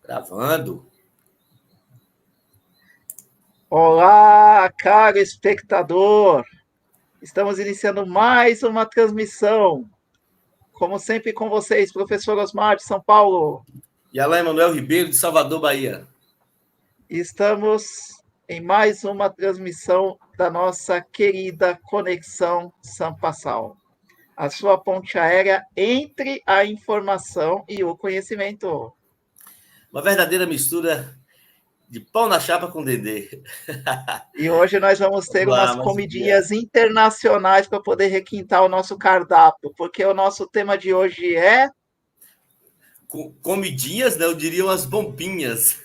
Gravando. Olá, caro espectador! Estamos iniciando mais uma transmissão. Como sempre com vocês, professor Osmar de São Paulo. E Alain Emanuel Ribeiro, de Salvador, Bahia. Estamos em mais uma transmissão da nossa querida Conexão Sampassal, a sua ponte aérea entre a informação e o conhecimento. Uma verdadeira mistura de pão na chapa com dendê. E hoje nós vamos ter Vamos lá, umas mais um dia. comidinhas internacionais para poder requintar o nosso cardápio, porque o nosso tema de hoje é Comidinhas, né? Eu diria umas bombinhas.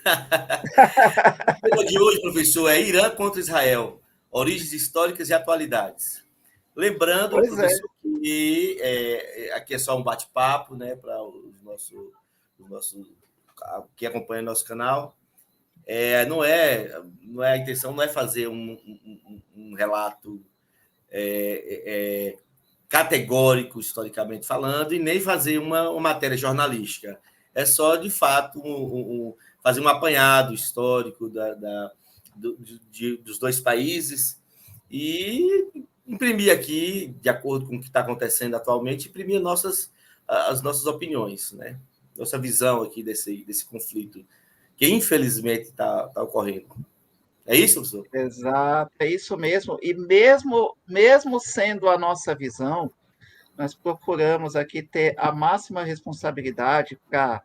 O tema de hoje, professor, é Irã contra Israel. Origens históricas e atualidades. Lembrando, Pois é. professor, que aqui é só um bate-papo, né? Para os nossos que acompanham nosso canal. Não é a intenção, não é fazer um relato categórico, historicamente falando, e nem fazer uma matéria jornalística. É só, de fato, fazer um apanhado histórico dos dois países e imprimir aqui, de acordo com o que está acontecendo atualmente, imprimir as nossas opiniões, né? Nossa visão aqui desse conflito, que infelizmente está ocorrendo. É isso, professor? Exato, é isso mesmo. E mesmo sendo a nossa visão, nós procuramos aqui ter a máxima responsabilidade para,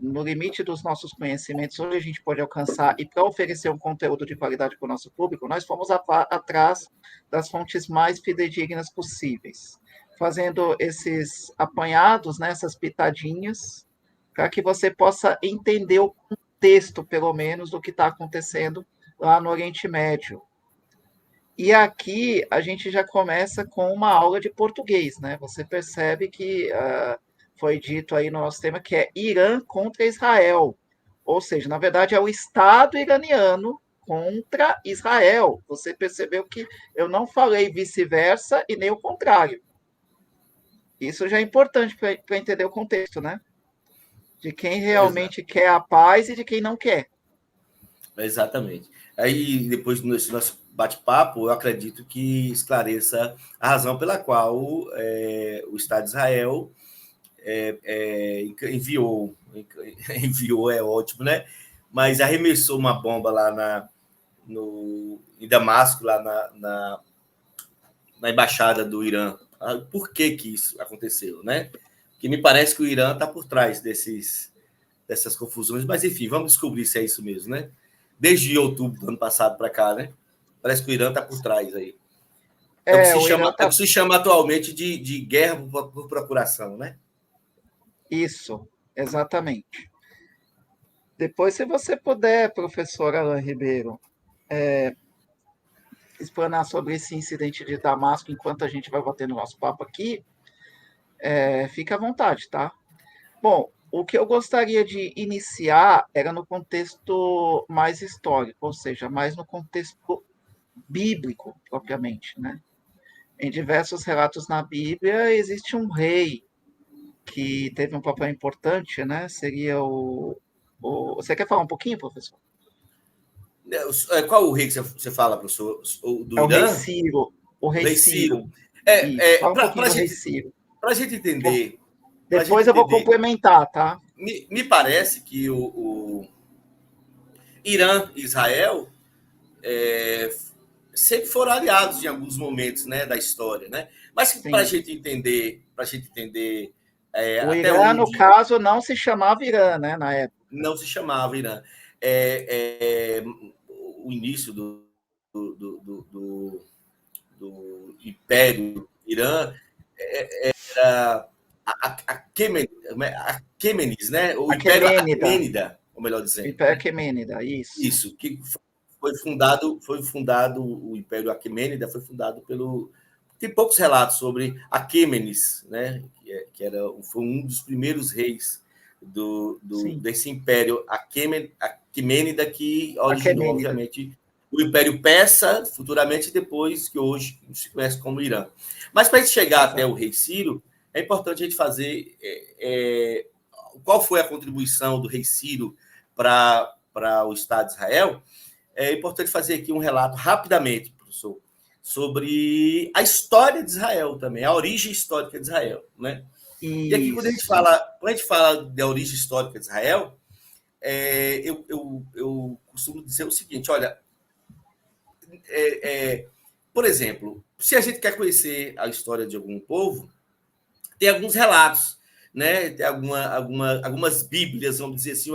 no limite dos nossos conhecimentos, onde a gente pode alcançar e para oferecer um conteúdo de qualidade para o nosso público, nós fomos atrás das fontes mais fidedignas possíveis, fazendo esses apanhados, né, essas pitadinhas, para que você possa entender o contexto, pelo menos, do que está acontecendo lá no Oriente Médio. E aqui a gente já começa com uma aula de português, né? Você percebe que foi dito aí no nosso tema que é Irã contra Israel. Ou seja, na verdade é o Estado iraniano contra Israel. Você percebeu que eu não falei vice-versa e nem o contrário. Isso já é importante para entender o contexto, né? De quem Exato. realmente quer a paz e de quem não quer. Exatamente. Aí, depois desse nosso bate-papo, eu acredito que esclareça a razão pela qual o Estado de Israel enviou, é ótimo, né? Mas arremessou uma bomba lá em Damasco, lá na embaixada do Irã. Por que isso aconteceu, né? Porque me parece que o Irã está por trás dessas confusões, mas enfim, vamos descobrir se é isso mesmo, né? Desde outubro do ano passado para cá, né? Parece que o Irã está por trás aí. É O Irã o que se chama atualmente de guerra por procuração, né? Isso, exatamente. Depois, se você puder, professor Alan Ribeiro, explanar sobre esse incidente de Damasco enquanto a gente vai batendo nosso papo aqui, fique à vontade, tá? Bom, o que eu gostaria de iniciar era no contexto mais histórico, ou seja, mais no contexto bíblico, propriamente, né? Em diversos relatos na Bíblia, existe um rei que teve um papel importante, né? Seria Você quer falar um pouquinho, professor? Qual o rei que você fala, professor? O do É o rei Irã? Ciro. O O rei rei Ciro. Ciro. Isso. Fala um pouquinho do rei Ciro. Para a gente entender, Depois eu vou complementar, tá? me parece que o Irã e Israel sempre foram aliados em alguns momentos, né, da história, né? Mas para a Sim. gente entender, O até Irã, no onde caso, não se chamava Irã, né, na época. não se chamava Irã, é, é, o início do, do, do, do Império Irã era Aquêmenes, né? O Império Aquemênida. Aquemênida, ou melhor O dizendo, Império né? Aquemênida, isso. Isso, que foi fundado o Império Aquemênida, foi fundado pelo. Tem poucos relatos sobre Aquêmenes, né? Foi um dos primeiros reis Sim. desse Império Aquemênida, que originou, Aquemênida. obviamente, o Império Persa, futuramente, depois que hoje se conhece como Irã. Mas para a gente chegar até Exato. o rei Ciro, é importante a gente fazer qual foi a contribuição do rei Ciro para o Estado de Israel, é importante fazer aqui um relato rapidamente, professor, sobre a história de Israel também, a origem histórica de Israel, né? E aqui, quando a gente fala da origem histórica de Israel, eu costumo dizer o seguinte: olha, por exemplo, se a gente quer conhecer a história de algum povo, tem alguns relatos, né? Tem algumas bíblias, vamos dizer assim,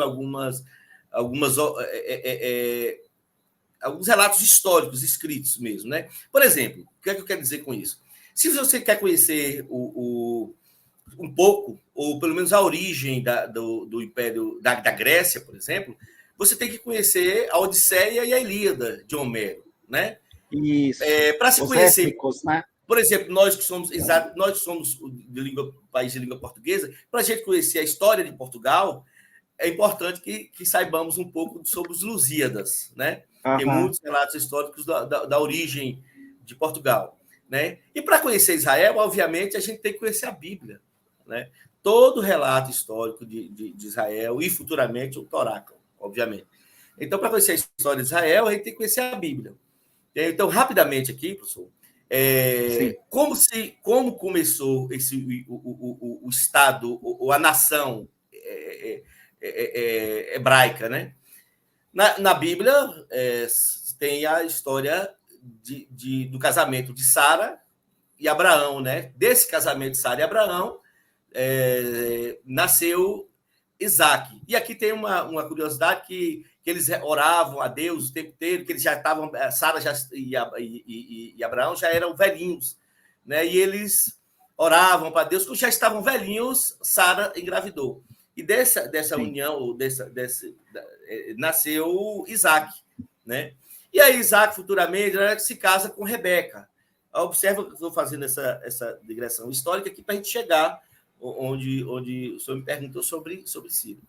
alguns relatos históricos escritos mesmo, né? Por exemplo, o que é que eu quero dizer com isso? Se você quer conhecer um pouco, ou pelo menos a origem do Império da Grécia, por exemplo, você tem que conhecer a Odisseia e a Ilíada de Homero, né? Isso. Para se conhecer, épicos, né? Por exemplo, nós que somos país de língua portuguesa, para a gente conhecer a história de Portugal, é importante que saibamos um pouco sobre os Lusíadas, né? Tem muitos relatos históricos da origem de Portugal, né? E para conhecer Israel, obviamente, a gente tem que conhecer a Bíblia, né? Todo relato histórico de Israel e futuramente o Torá, obviamente. Então, para conhecer a história de Israel, a gente tem que conhecer a Bíblia. Então, rapidamente aqui, professor, como começou o Estado, ou a nação hebraica, né? Na Bíblia tem a história do casamento de Sara e Abraão, né? Desse casamento de Sara e Abraão nasceu Isaac. E aqui tem uma curiosidade que eles oravam a Deus o tempo inteiro, que eles já estavam, Sara e Abraão já eram velhinhos, né? E eles oravam para Deus, quando já estavam velhinhos, Sara engravidou. E dessa união, nasceu Isaac, né? E aí Isaac, futuramente, se casa com Rebeca. Observa que eu estou fazendo essa digressão histórica aqui para a gente chegar onde o senhor me perguntou sobre Ciro.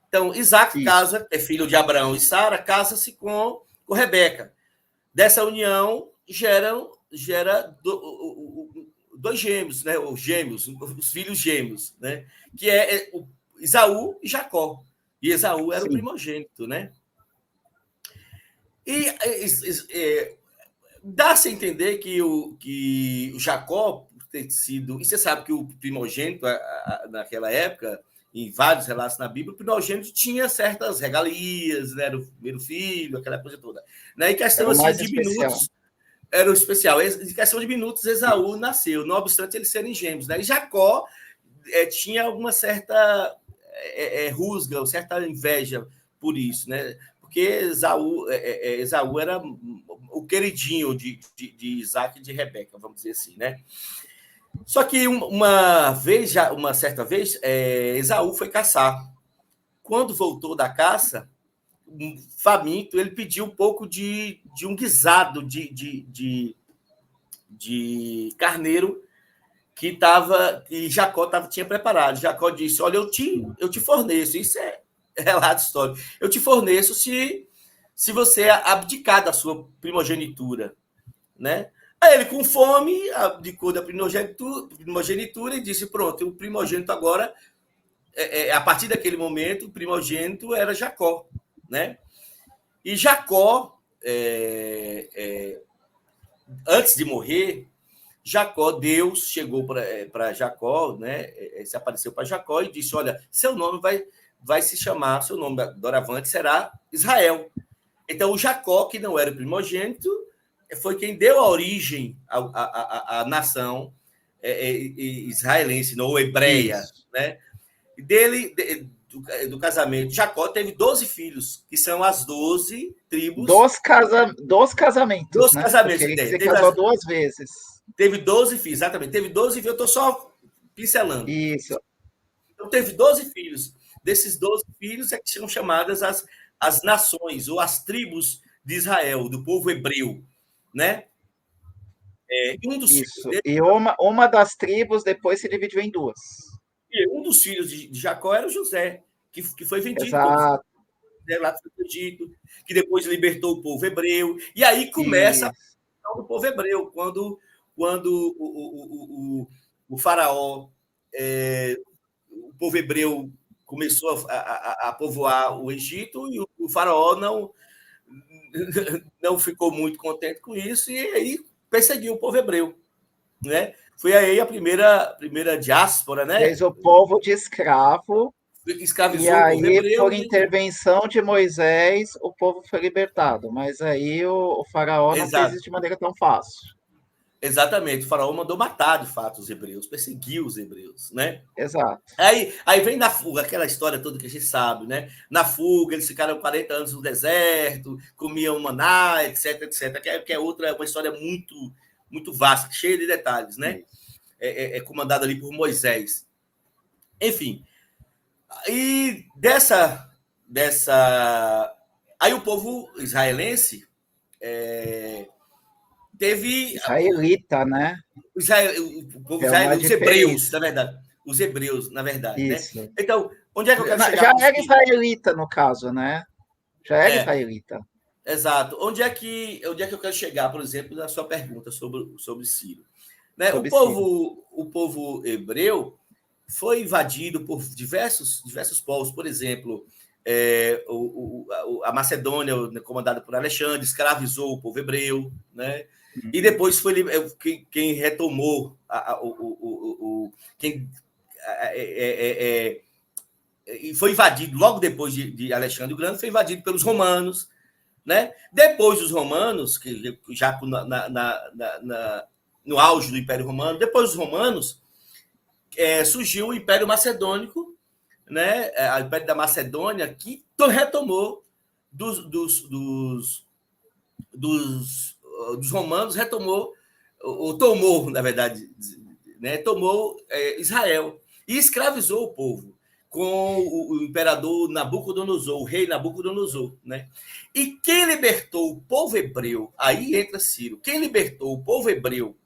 Então, Isaac casa, é filho de Abraão e Sara, casa-se com Rebeca. Dessa união gera dois gêmeos, né? Os filhos gêmeos, né? Que é Esaú e Jacó. E Esaú era o primogênito, né? E dá-se a entender que o Jacó ter sido... E você sabe que o primogênito, naquela época, em vários relatos na Bíblia, o primogênito tinha certas regalias, né? Era o primeiro filho, aquela coisa toda. Né? Em questão assim, de minutos, era o especial. Em questão de minutos, Esaú nasceu, não obstante eles serem gêmeos. Né? E Jacó tinha alguma certa rusga, certa inveja por isso, né? Porque Esaú era o queridinho de Isaac e de Rebeca, vamos dizer assim, né? Só que uma certa vez, Esaú foi caçar. Quando voltou da caça, faminto, ele pediu um pouco de um guisado de carneiro que Jacó tinha preparado. Jacó disse: olha, eu te forneço, isso é relato histórico, eu te forneço se você abdicar da sua primogenitura, né? Aí ele, com fome, abdicou da primogenitura e disse: pronto, o primogênito agora, a partir daquele momento, o primogênito era Jacó, né? E Jacó, antes de morrer, Deus chegou para Jacó, né? Se apareceu para Jacó e disse: olha, seu nome vai se chamar, seu nome doravante será Israel. Então, o Jacó, que não era o primogênito, foi quem deu a origem à nação israelense, ou hebreia, né? Do casamento, Jacó teve 12 filhos, que são as 12 tribos. Dos casamentos. Dos casamentos. Ele se casou 2 vezes. Teve 12 filhos, exatamente. Teve 12 filhos, eu estou só pincelando. Isso. Então, teve 12 filhos. Desses 12 filhos é que são chamadas as nações, ou as tribos de Israel, do povo hebreu, né? Um dos Isso. Filhos dele, e uma das tribos depois se dividiu em 2. E um dos filhos de Jacó era José, que foi vendido lá do Egito, que depois libertou o povo hebreu. E aí começa a questão do povo hebreu, quando o faraó, o povo hebreu começou a povoar o Egito e o faraó não ficou muito contente com isso e aí perseguiu o povo hebreu, né? Foi aí a primeira diáspora, né? Fez o povo de escravo. E Escravizou o povo aí, hebreu por e intervenção de Moisés, o povo foi libertado. Mas aí o faraó não fez exato, isso de maneira tão fácil. exatamente, o faraó mandou matar de fato os hebreus, perseguiu os hebreus, né? Exato. Aí vem na fuga, aquela história toda que a gente sabe, né? Na fuga, eles ficaram 40 anos no deserto, comiam maná, etc, etc. Que é outra, uma história muito vasta, cheia de detalhes, né? É comandada ali por Moisés. Enfim, e dessa. Aí o povo israelense teve. Israelita, né? O povo É uma israelense, os hebreus, diferença. na verdade. Os hebreus, na verdade, né? Isso. Então, onde é que eu quero chegar Já com isso? era israelita, no caso, né? Já era É, israelita. exato. Onde é que eu quero chegar, por exemplo, na sua pergunta sobre Ciro? Né? O Sob Ciro. povo, o povo hebreu foi invadido por diversos povos, por exemplo, a Macedônia, comandada por Alexandre, escravizou o povo hebreu, né? E depois foi quem retomou quem e foi invadido logo depois de Alexandre o Grande, foi invadido pelos romanos, né? Depois dos romanos, que já no auge do Império Romano, depois dos romanos, surgiu o Império Macedônico, né? O Império da Macedônia, que retomou dos romanos, retomou, ou tomou, na verdade, né? Tomou Israel e escravizou o povo com o imperador Nabucodonosor, o rei Nabucodonosor, né? E quem libertou o povo hebreu, aí entra Ciro, quem libertou o povo hebreu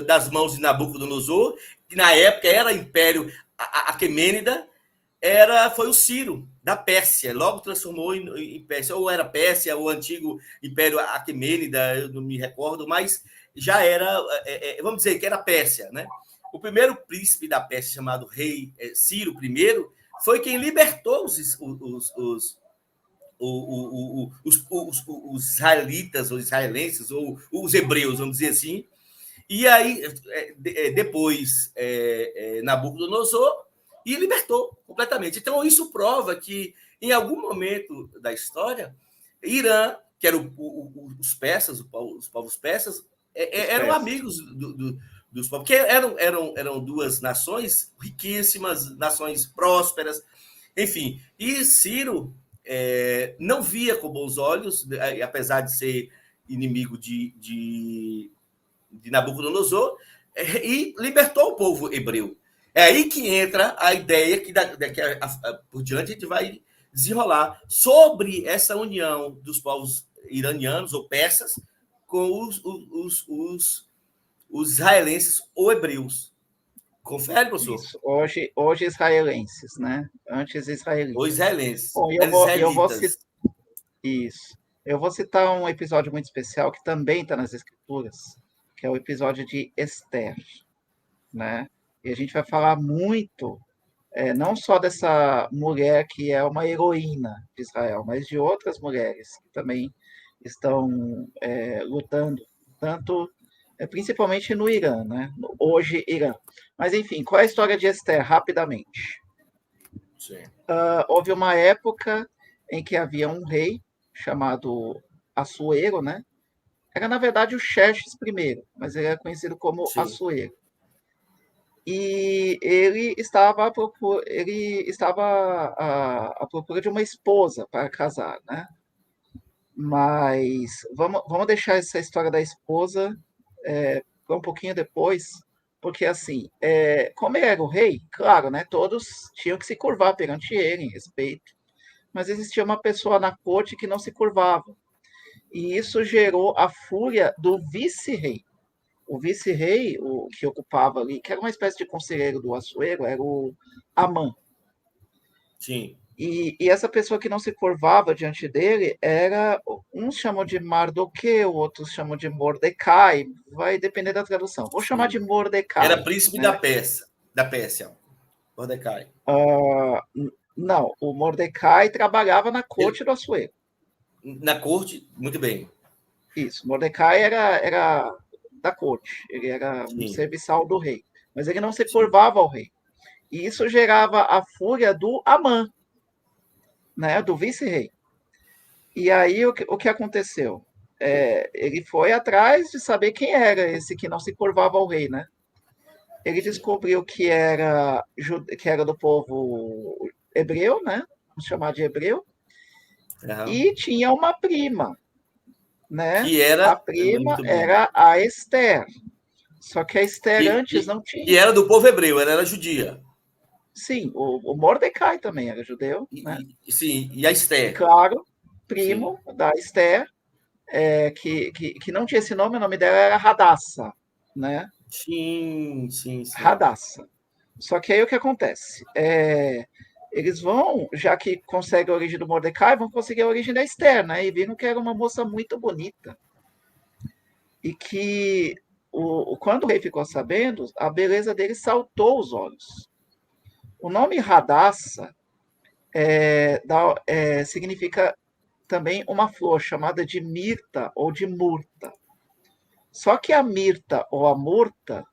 das mãos de Nabucodonosor, que na época era Império Aquemênida, foi o Ciro, da Pérsia, logo transformou em Pérsia, ou era Pérsia, ou antigo Império Aquemênida, eu não me recordo, mas já era, vamos dizer que era Pérsia, né? O primeiro príncipe da Pérsia, chamado rei Ciro I, foi quem libertou os israelitas, ou israelenses, ou os hebreus, vamos dizer assim. E aí, depois, Nabucodonosor e libertou completamente. Então, isso prova que, em algum momento da história, Irã, que eram os persas, os povos persas, eram amigos dos povos, porque eram duas nações riquíssimas, nações prósperas, enfim. E Ciro não via com bons olhos, apesar de ser inimigo de Nabucodonosor, e libertou o povo hebreu. É aí que entra a ideia que daqui por diante a gente vai desenrolar sobre essa união dos povos iranianos ou persas com os israelenses ou hebreus. Confere, professor? Isso. Hoje israelenses, né? Antes Ou israelitas. israelenses, Bom, eu vou citar israelitas. isso. Eu vou citar um episódio muito especial que também está nas escrituras, que é o episódio de Esther, né? E a gente vai falar muito, não só dessa mulher que é uma heroína de Israel, mas de outras mulheres que também estão lutando, tanto principalmente no Irã, né? Hoje, Irã. Mas, enfim, qual é a história de Esther? Rapidamente. Sim. Houve uma época em que havia um rei chamado Assuero, né? Era, na verdade, o Xerxes I, mas ele é conhecido como Sim. Assuero. E ele estava à procura de uma esposa para casar, né? Mas vamos deixar essa história da esposa para um pouquinho depois, porque assim, como ele era o rei, claro, né? Todos tinham que se curvar perante ele, em respeito. Mas existia uma pessoa na corte que não se curvava. E isso gerou a fúria do vice-rei. O vice-rei, o que ocupava ali, que era uma espécie de conselheiro do Assuero, era o Amã. Sim. E essa pessoa que não se curvava diante dele era, uns chamam de Mardoqueu, outros chamam de Mordecai, vai depender da tradução. Vou chamar de Sim. Mordecai, Era príncipe da né? Pérsia. da Pérsia? Mordecai. Não, o Mordecai trabalhava na Ele, corte do Assuero. na corte, muito bem. Isso, Mordecai era da corte, ele era um Sim, serviçal do rei, mas ele não se sim. curvava ao rei. E isso gerava a fúria do Amã, né, do vice-rei. E aí o que aconteceu? Ele foi atrás de saber quem era esse que não se curvava ao rei, né? Ele Sim. descobriu que era do povo hebreu, né? Vamos chamar de hebreu, Aham. e tinha uma prima, né? Que A era, prima muito bem, era a Esther. Só que a Esther que, antes que, não que tinha. era do povo hebreu, ela era judia. Sim, o Mordecai também era judeu, né? Sim, e a E Esther. claro, Sim, primo da Esther, que não tinha esse nome, o nome dela era Radassa, né? sim, sim, sim. Radassa. Só que aí o que acontece? Eles vão, já que conseguem a origem do Mordecai, vão conseguir a origem da Esther, né? E viram que era uma moça muito bonita. E que quando o rei ficou sabendo, a beleza dele saltou os olhos. O nome Radassa significa também uma flor chamada de mirta ou de murta. Só que a mirta ou a murta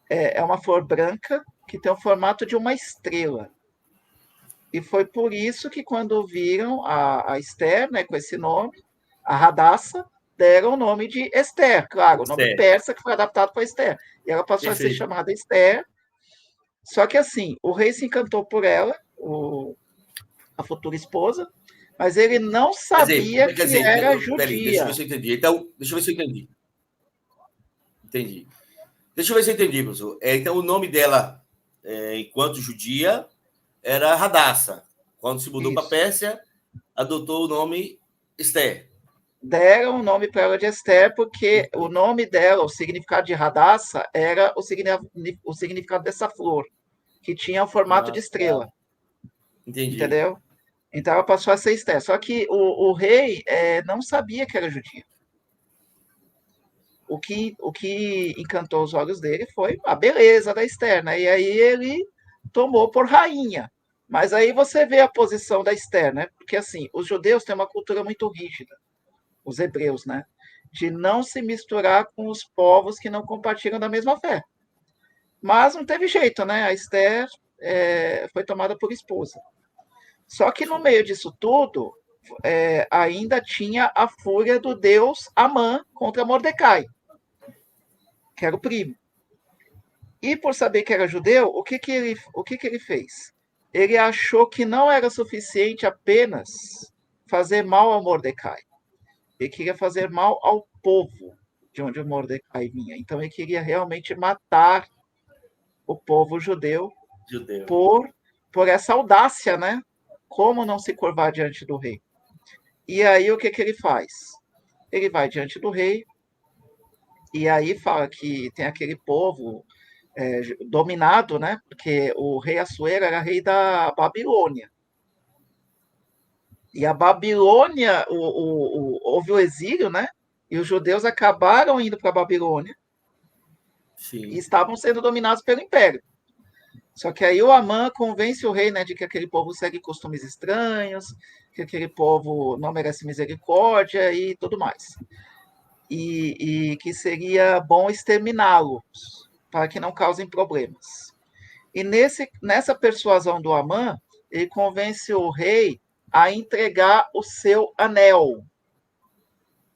é uma flor branca que tem o formato de uma estrela. E foi por isso que quando viram a Esther, né, com esse nome, a Radassa, deram o nome de Esther, claro, o nome Esther, persa que foi adaptado para Esther. E ela passou a ser perfeito. chamada Esther. Só que assim, o rei se encantou por ela, a futura esposa, mas ele não sabia Quer que dizer, era peraí, deixa eu ver judia. se eu entendi. Então, deixa eu ver se eu entendi. Entendi. Deixa eu ver se eu entendi, professor. Então, o nome dela, enquanto judia, era Radassa. Quando se mudou para a Isso. Pérsia, adotou o nome Esther. Deram o nome para ela de Esther porque o Perfeito. nome dela, o significado de Radassa, era o significado dessa flor, que tinha o formato de Ah, estrela, entendi. entendeu? Então ela passou a ser Esther. Só que o rei não sabia que era judia. O que encantou os olhos dele foi a beleza da Esther, né? E aí ele tomou por rainha. Mas aí você vê a posição da Esther, né? Porque assim, os judeus têm uma cultura muito rígida, os hebreus, né? De não se misturar com os povos que não compartilham da mesma fé. Mas não teve jeito, né? A Esther foi tomada por esposa. Só que no Sim. meio disso tudo, ainda tinha a fúria do deus Amã contra Mordecai, que era o primo. E por saber que era judeu, o que ele fez? Ele achou que não era suficiente apenas fazer mal a Mordecai. Ele queria fazer mal ao povo de onde o Mordecai vinha. Então ele queria realmente matar o povo judeu Judeu. por, por essa audácia, né? Como não se curvar diante do rei? E aí o que ele faz? Ele vai diante do rei e aí fala que tem aquele povo dominado, né? Porque o rei Assuero era rei da Babilônia. E a Babilônia, houve o exílio, né? E os judeus acabaram indo para a Babilônia e Sim. estavam sendo dominados pelo Império. Só que aí o Amã convence o rei, né, de que aquele povo segue costumes estranhos, que aquele povo não merece misericórdia e tudo mais. E que seria bom exterminá-los para que não causem problemas. E nessa persuasão do Amã, ele convence o rei a entregar o seu anel.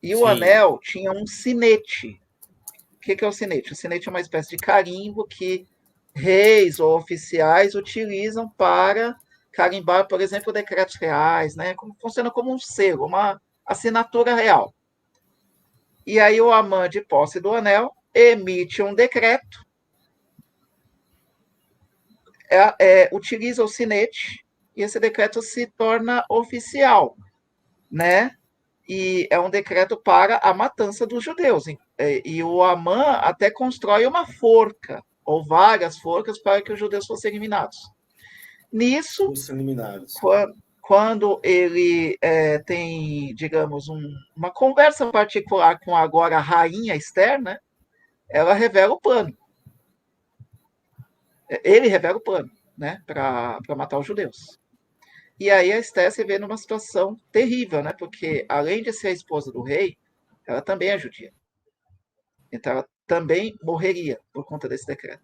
E o Sim. anel tinha um sinete. O que é o sinete? O sinete é uma espécie de carimbo que reis ou oficiais utilizam para carimbar, por exemplo, decretos reais, né? Funciona como um selo, uma assinatura real. E aí o Amã, de posse do anel, emite um decreto, utiliza o sinete, e esse decreto se torna oficial, né? E é um decreto para a matança dos judeus. E o Amã até constrói uma forca, ou várias forcas, para que os judeus fossem eliminados. Nisso, Os eliminados. quando ele tem, digamos, uma conversa particular com agora a rainha Esther, né, ela revela o plano. Ele revela o plano, né, para matar os judeus. E aí a Esther se vê numa situação terrível, né, porque além de ser a esposa do rei, ela também é judia. Então ela também morreria por conta desse decreto.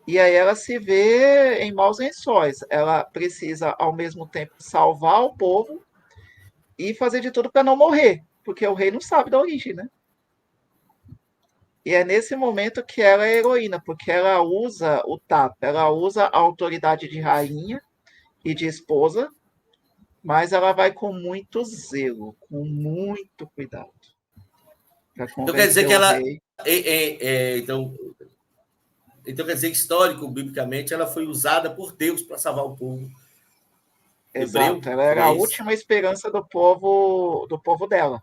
E aí ela se vê em maus lençóis. Ela precisa, ao mesmo tempo, salvar o povo e fazer de tudo para não morrer, porque o rei não sabe da origem, né? E é nesse momento que ela é heroína, porque ela usa o tato, ela usa a autoridade de rainha e de esposa, mas ela vai com muito zelo, com muito cuidado, para Então quer dizer convencer que o ela. rei. Então quer dizer que, histórico, biblicamente, ela foi usada por Deus para salvar o povo hebreu? Exato, ela era Seria a isso? última esperança do povo dela.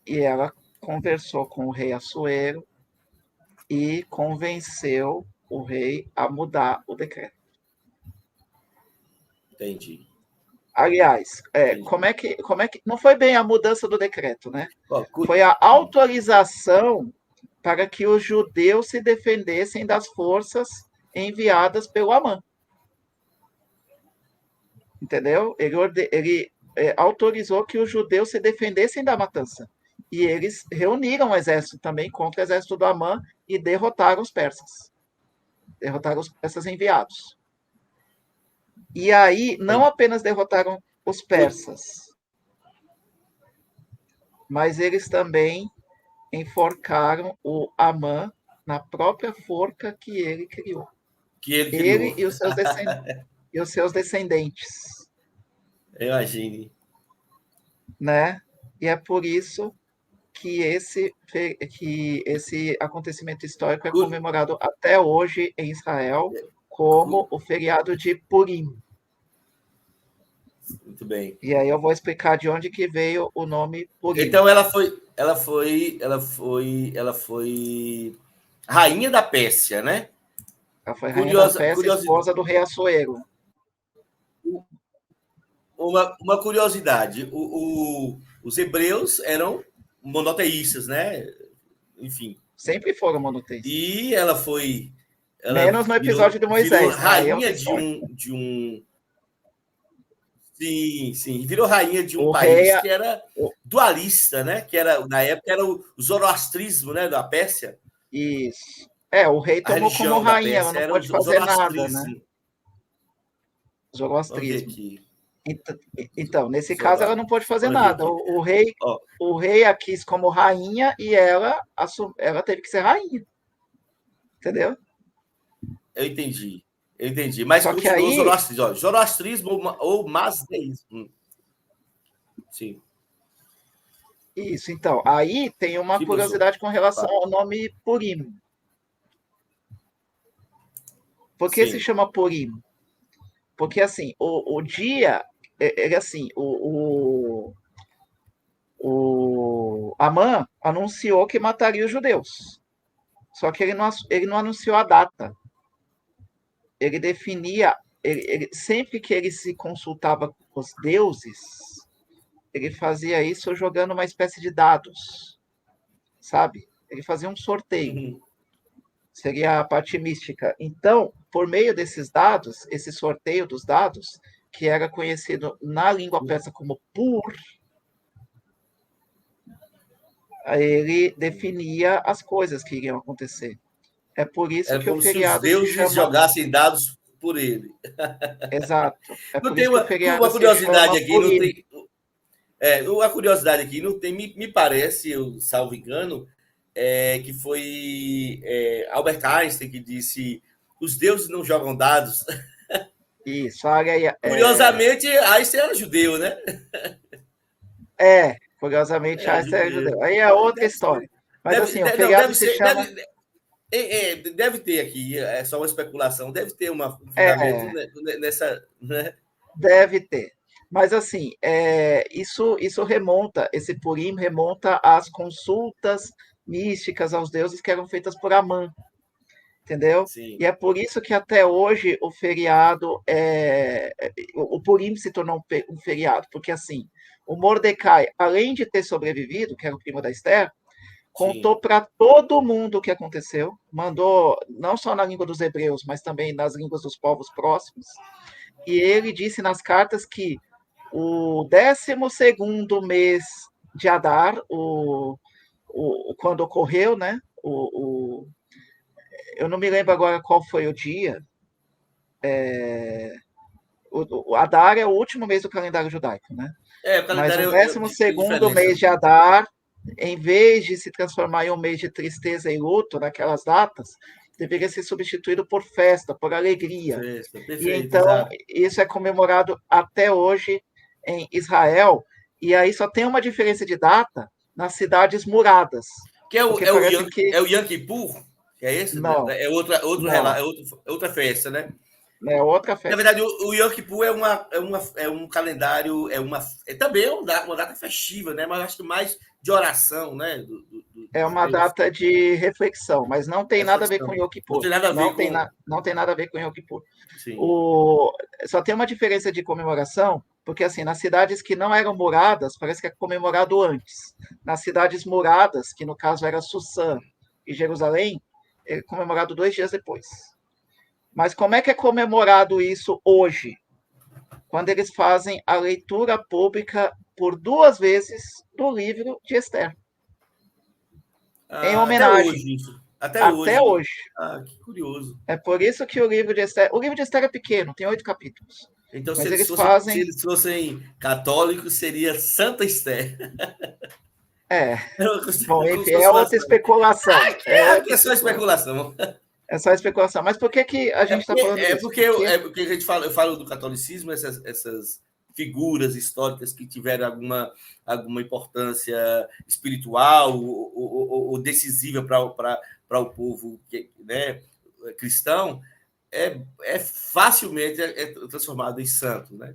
E ela conversou com o rei Assuero e convenceu o rei a mudar o decreto. Entendi. Aliás, Entendi. como é que não foi bem a mudança do decreto, né? Ó, Foi a autorização para que os judeus se defendessem das forças enviadas pelo Amã. Entendeu? Ele autorizou que os judeus se defendessem da matança. E eles reuniram o exército também contra o exército do Amã e derrotaram os persas. Derrotaram os persas enviados. E aí, não apenas derrotaram os persas, mas eles também enforcaram o Amã na própria forca que ele criou. que ele Ele criou. e os seus descendentes, Imagine. né? E é por isso que esse acontecimento histórico é comemorado até hoje em Israel como o feriado de Purim. Muito bem. E aí eu vou explicar de onde que veio o nome Purim. Então ela foi rainha da Pérsia, né? Ela foi rainha da Pérsia, Curiosidade, esposa do rei Assuero. uma curiosidade. Os hebreus eram monoteístas, né? Enfim. Sempre foram monoteístas. E ela Menos no virou, episódio de virou Moisés, né? Aí é outra rainha história. sim, sim, virou rainha de um O rei, país que era o- dualista, né? Que era, na época, era o zoroastrismo, né? Da Pérsia. isso. O rei A tomou como religião da rainha, ela Pérsia não era o pode fazer nada, né? zoroastrismo. Vamos ver Zoroastrismo. aqui. Então, nesse caso, ela Zoro... não pôde fazer Vamos ver nada. aqui. O rei a quis como rainha e ela teve que ser rainha, entendeu? Eu entendi. Eu entendi. Mas Só que continuou o aí, zoroastrismo. Zoroastrismo ou masdeísmo. Sim. isso, então, aí tem uma Sim, professor. curiosidade com relação Fala. ao nome Purim. Por que se Sim. chama Purim? Porque, assim, o dia, ele, assim, o Amã anunciou que mataria os judeus. Só que ele não anunciou a data. Ele definia, sempre que ele se consultava com os deuses, ele fazia isso jogando uma espécie de dados, sabe? Ele fazia um sorteio, Uhum. seria a parte mística. Então, por meio desses dados, esse sorteio dos dados, que era conhecido na língua persa como Pur, ele definia as coisas que iriam acontecer. É por isso É que o como se os feriado se deuses chama. jogassem dados por ele. Exato. É Não por tem isso que o uma feriado se curiosidade chama aqui, não Purim. tem. Uma curiosidade aqui, não tem, me parece, eu salvo engano, que foi Albert Einstein que disse: os deuses não jogam dados. Isso, olha aí. Curiosamente, Einstein era judeu, né? Curiosamente, Era Einstein é judeu. judeu. Aí é outra Deve ser. história. Mas assim, o Não, feriado deve se ser. chama. Deve ter aqui, é só uma especulação, deve ter um fundamento É, nessa. Né? deve ter. Mas assim, isso remonta, esse Purim remonta às consultas místicas aos deuses que eram feitas por Amã, entendeu? Sim. E é por isso que até hoje o feriado, o Purim se tornou um feriado, porque assim, o Mordecai, além de ter sobrevivido, que era o primo da Esther, contou para todo mundo o que aconteceu, mandou não só na língua dos hebreus, mas também nas línguas dos povos próximos. E ele disse nas cartas que o 12º mês de Adar, quando ocorreu, né? Eu não me lembro agora qual foi o dia. O Adar é o último mês do calendário judaico, né? O Mas o calendário décimo tem segundo diferença. mês de Adar, em vez de se transformar em um mês de tristeza e luto naquelas datas, deveria ser substituído por festa, por alegria. Festa, E perfeito, então exato. isso é comemorado até hoje em Israel. E aí só tem uma diferença de data nas cidades muradas, Que porque parece que É o Yom Kippur? Que é esse? não, É não, outra festa, né? é outra Na festa. verdade, o Yom Kippur é um calendário, é também uma data festiva, né? Mas eu acho que mais de oração, né? É Dos uma judeus. data de reflexão, mas não tem nada a ver com Reflexão. Yom Não Kippur. tem nada a ver com. Não tem nada a ver com Yom Kippur. Sim. Só tem uma diferença de comemoração, porque assim, nas cidades que não eram muradas, parece que é comemorado antes. Nas cidades muradas, que no caso era Sussã e Jerusalém, é comemorado 2 dias depois. Mas como é que é comemorado isso hoje? Quando eles fazem a leitura pública por 2 vezes do livro de Esther, em Até homenagem, hoje, isso. Até até hoje. hoje. Que curioso. É por isso que o livro de Esther é pequeno, tem 8 capítulos. Então, Mas eles fazem. se eles fossem católicos, seria Santa Esther. É, bom, Como enfim, se é fosse uma. outra especulação. É Aqui outra é só especulação. especulação. É só especulação. Mas por que, que a gente está falando isso? Porque É porque a gente fala, eu falo do catolicismo, essas figuras históricas que tiveram alguma importância espiritual ou decisiva para o povo, né, cristão, é facilmente transformado em santo, né?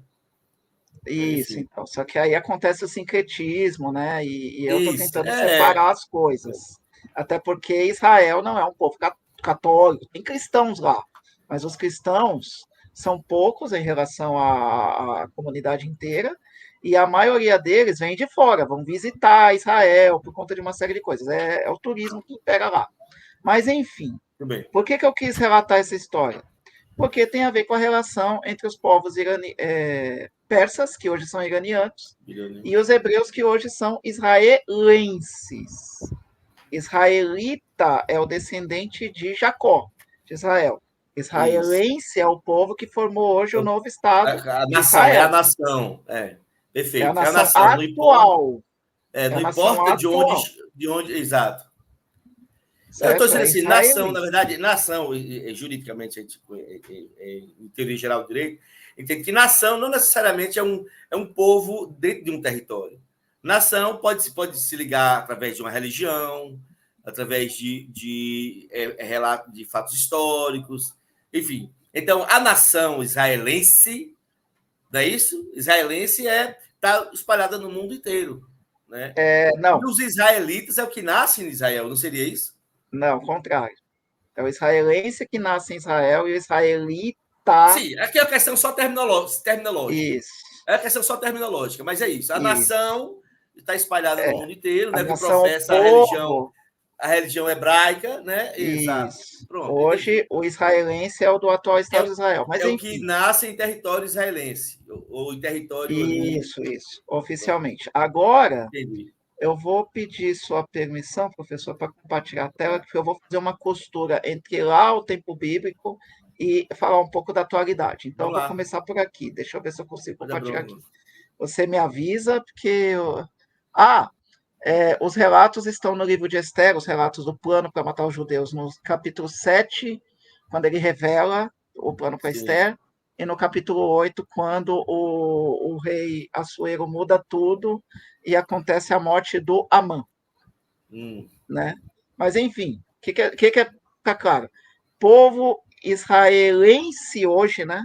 isso, Enfim. então. Só que aí acontece o sincretismo, né? E eu estou Isso, tentando separar as coisas. Até porque Israel não é um povo católico, tem cristãos lá, mas os cristãos são poucos em relação à comunidade inteira, e a maioria deles vem de fora, vão visitar Israel por conta de uma série de coisas. É o turismo que pega lá. Mas, enfim, tudo bem. por que eu quis relatar essa história? Porque tem a ver com a relação entre os povos persas, que hoje são iranianos, e os hebreus, que hoje são israelenses. Israelita é o descendente de Jacó, de Israel. Isso. Israelense é o povo que formou hoje o novo Estado A de nação, é a Israel. nação. É a Perfeito. É a nação nação. atual. É Não a nação importa atual. de onde, exato. Eu estou Certo? dizendo É assim, nação, na israelense. verdade, nação, juridicamente, em teoria geral do direito, entende que nação não necessariamente é um povo dentro de um território. Nação pode se ligar através de uma religião, através de relato de fatos históricos, enfim. Então, a nação israelense, não é isso? Israelense está espalhada no mundo inteiro, né? E Não, os israelitas é o que nasce em Israel, não seria isso? não, contrário. É o israelense que nasce em Israel e o israelita. Sim, aqui é uma questão só terminológica. Isso, É uma questão só terminológica, mas é isso. A isso. nação está espalhada no mundo inteiro, A né? Que nação, o professa povo. a religião hebraica, né? Exato. Isso. Pronto, entendi. Hoje, o israelense é o do atual Estado de Israel. Mas, É o que enfim, nasce em território israelense, ou em território ali. isso, Pronto, oficialmente. Agora, entendi. eu vou pedir sua permissão, professor, para compartilhar a tela, porque eu vou fazer uma costura entre lá o tempo bíblico e falar um pouco da atualidade. Então, eu Vamos vou lá. começar por aqui. Deixa eu ver se eu consigo Manda compartilhar bronca. aqui. Você me avisa, porque. Ah, os relatos estão no livro de Esther, os relatos do plano para matar os judeus, no capítulo 7, quando ele revela o plano para Sim. Esther, e no capítulo 8, quando o rei Assuero muda tudo e acontece a morte do Amã. Né? Mas, enfim, o que fica claro? Povo israelense hoje, né?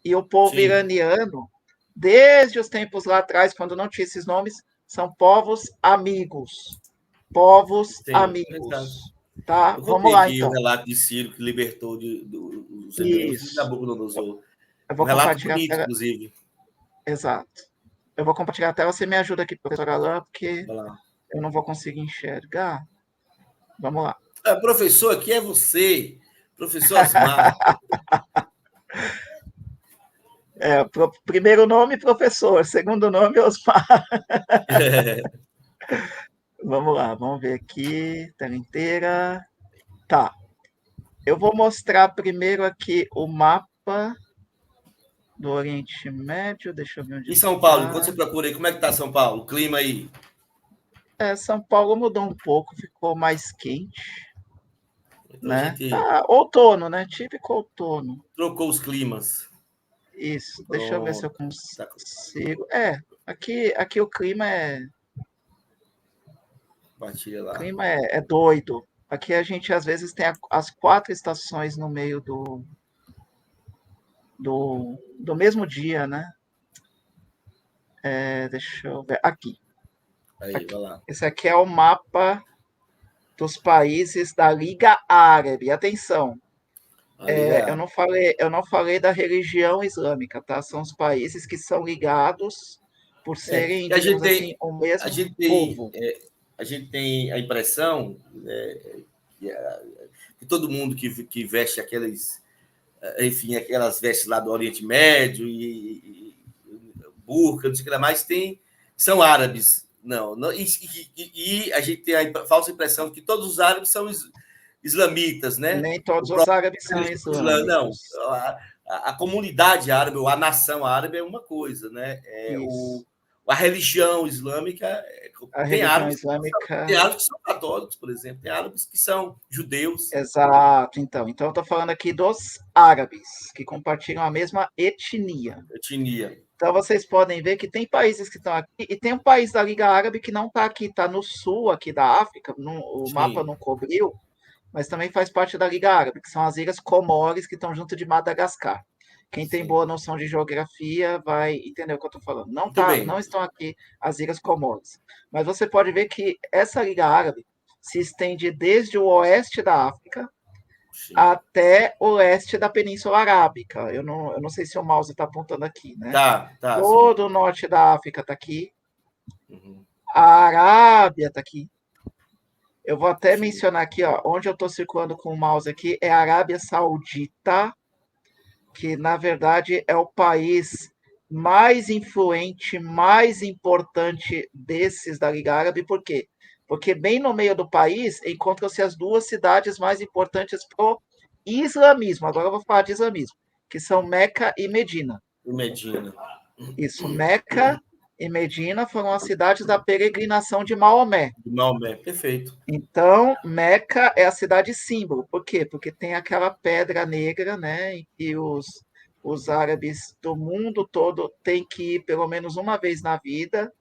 E o povo Sim. iraniano, desde os tempos lá atrás, quando não tinha esses nomes, são povos amigos. Povos Sim. Exato. amigos. Tá? Eu Vamos copiei lá, aqui o então. relato de Ciro que libertou os hebreus de Isso. Nabucodonosor. Eu Um vou relato compartilhar a bonito, tela. inclusive. Exato. Eu vou compartilhar a tela. Você me ajuda aqui, professora Alain, porque Vai lá. eu não vou conseguir enxergar. Vamos lá. Professor, aqui é você, professor Osmar. Primeiro nome, professor. Segundo nome, Osmar. Vamos lá, vamos ver aqui. Tela inteira. Tá. Eu vou mostrar primeiro aqui o mapa do Oriente Médio. Deixa eu ver onde E São Paulo, está. enquanto você procura aí, como é que tá São Paulo? O clima aí? São Paulo mudou um pouco, ficou mais quente, Então a né? gente Tá, outono, né? Típico outono. trocou os climas. Isso, deixa eu ver se eu Pronto. Tá. consigo. Aqui o Compartilha lá. clima é doido. Aqui a gente às vezes tem as 4 estações no meio do mesmo dia, né? Deixa eu ver. Aí, vai Aqui. lá. Esse aqui é o mapa dos países da Liga Árabe. Atenção, A Liga eu não falei da religião islâmica, tá? São os países que são ligados por serem, E a gente digamos tem, assim, o a mesmo gente tem, povo. a gente tem a impressão, né, que, que todo mundo que veste aqueles, enfim, aquelas vestes lá do Oriente Médio e burca, não sei o que lá mais, são árabes. Não, não e a gente tem a falsa impressão de que todos os árabes são islamitas, né? Nem O todos os próprio árabes são Islã, não. islâmicos. A comunidade árabe, ou a nação árabe é uma coisa, né? Isso. A religião islâmica A tem religião árabes, tem islâmica. árabes que são católicos, por exemplo, tem árabes que são judeus. Exato, então. Então, eu estou falando aqui dos árabes, que compartilham a mesma etnia. Etnia. Então, vocês podem ver que tem países que estão aqui, e tem um país da Liga Árabe que não está aqui, está no sul aqui da África, o mapa Sim. não cobriu, mas também faz parte da Liga Árabe, que são as Ilhas Comores, que estão junto de Madagascar. Quem tem Sim. boa noção de geografia vai entender o que eu estou falando. Muito bem. Não estão aqui as Ilhas Comores. Mas você pode ver que essa Liga Árabe se estende desde o oeste da África Sim. até o leste da Península Arábica. Eu não sei se o mouse está apontando aqui, né? Tá, sim. Todo o norte da África está aqui. Uhum. A Arábia está aqui. Eu vou até Sim. mencionar aqui, ó, onde eu estou circulando com o mouse aqui, é a Arábia Saudita, que na verdade é o país mais influente, mais importante desses da Liga Árabe. Por quê? Porque bem no meio do país encontram-se as 2 cidades mais importantes para o islamismo. Agora eu vou falar de islamismo, que são Meca e Medina. O Medina. Isso, Meca e Medina foram as cidades da peregrinação de Maomé. Maomé, perfeito. Então, Meca é a cidade símbolo. Por quê? Porque tem aquela pedra negra, né? E os árabes do mundo todo têm que ir pelo menos uma vez na vida,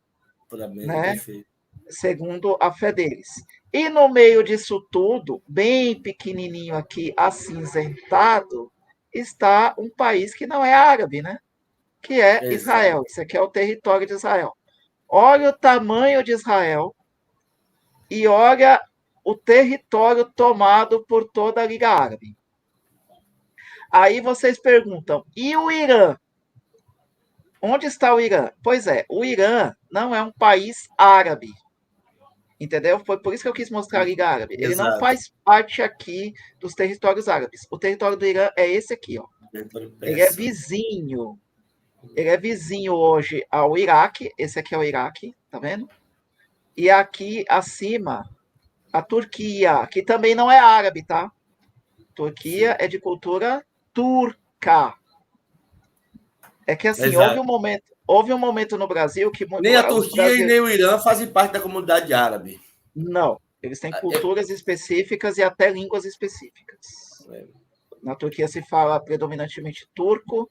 Parabéns, né? perfeito. Segundo a fé deles. E no meio disso tudo, bem pequenininho aqui, acinzentado, está um país que não é árabe, né? Que é Exato. Israel. Isso aqui é o território de Israel. Olha o tamanho de Israel e olha o território tomado por toda a Liga Árabe. Aí vocês perguntam, e o Irã? Onde está o Irã? Pois é, o Irã não é um país árabe. Entendeu? Foi por isso que eu quis mostrar a Liga Árabe. Ele não Exato. faz parte aqui dos territórios árabes. O território do Irã é esse aqui, ó. Ele é Persa. vizinho. Ele é vizinho hoje ao Iraque. Esse aqui é o Iraque, tá vendo? E aqui acima, a Turquia, que também não é árabe, tá? Turquia Sim. é de cultura turca. É que assim, Exato. houve um momento no Brasil que Nem a os Turquia e brasileiros. nem o Irã fazem parte da comunidade árabe. Não, eles têm É, culturas específicas e até línguas específicas. é, Na Turquia se fala predominantemente turco,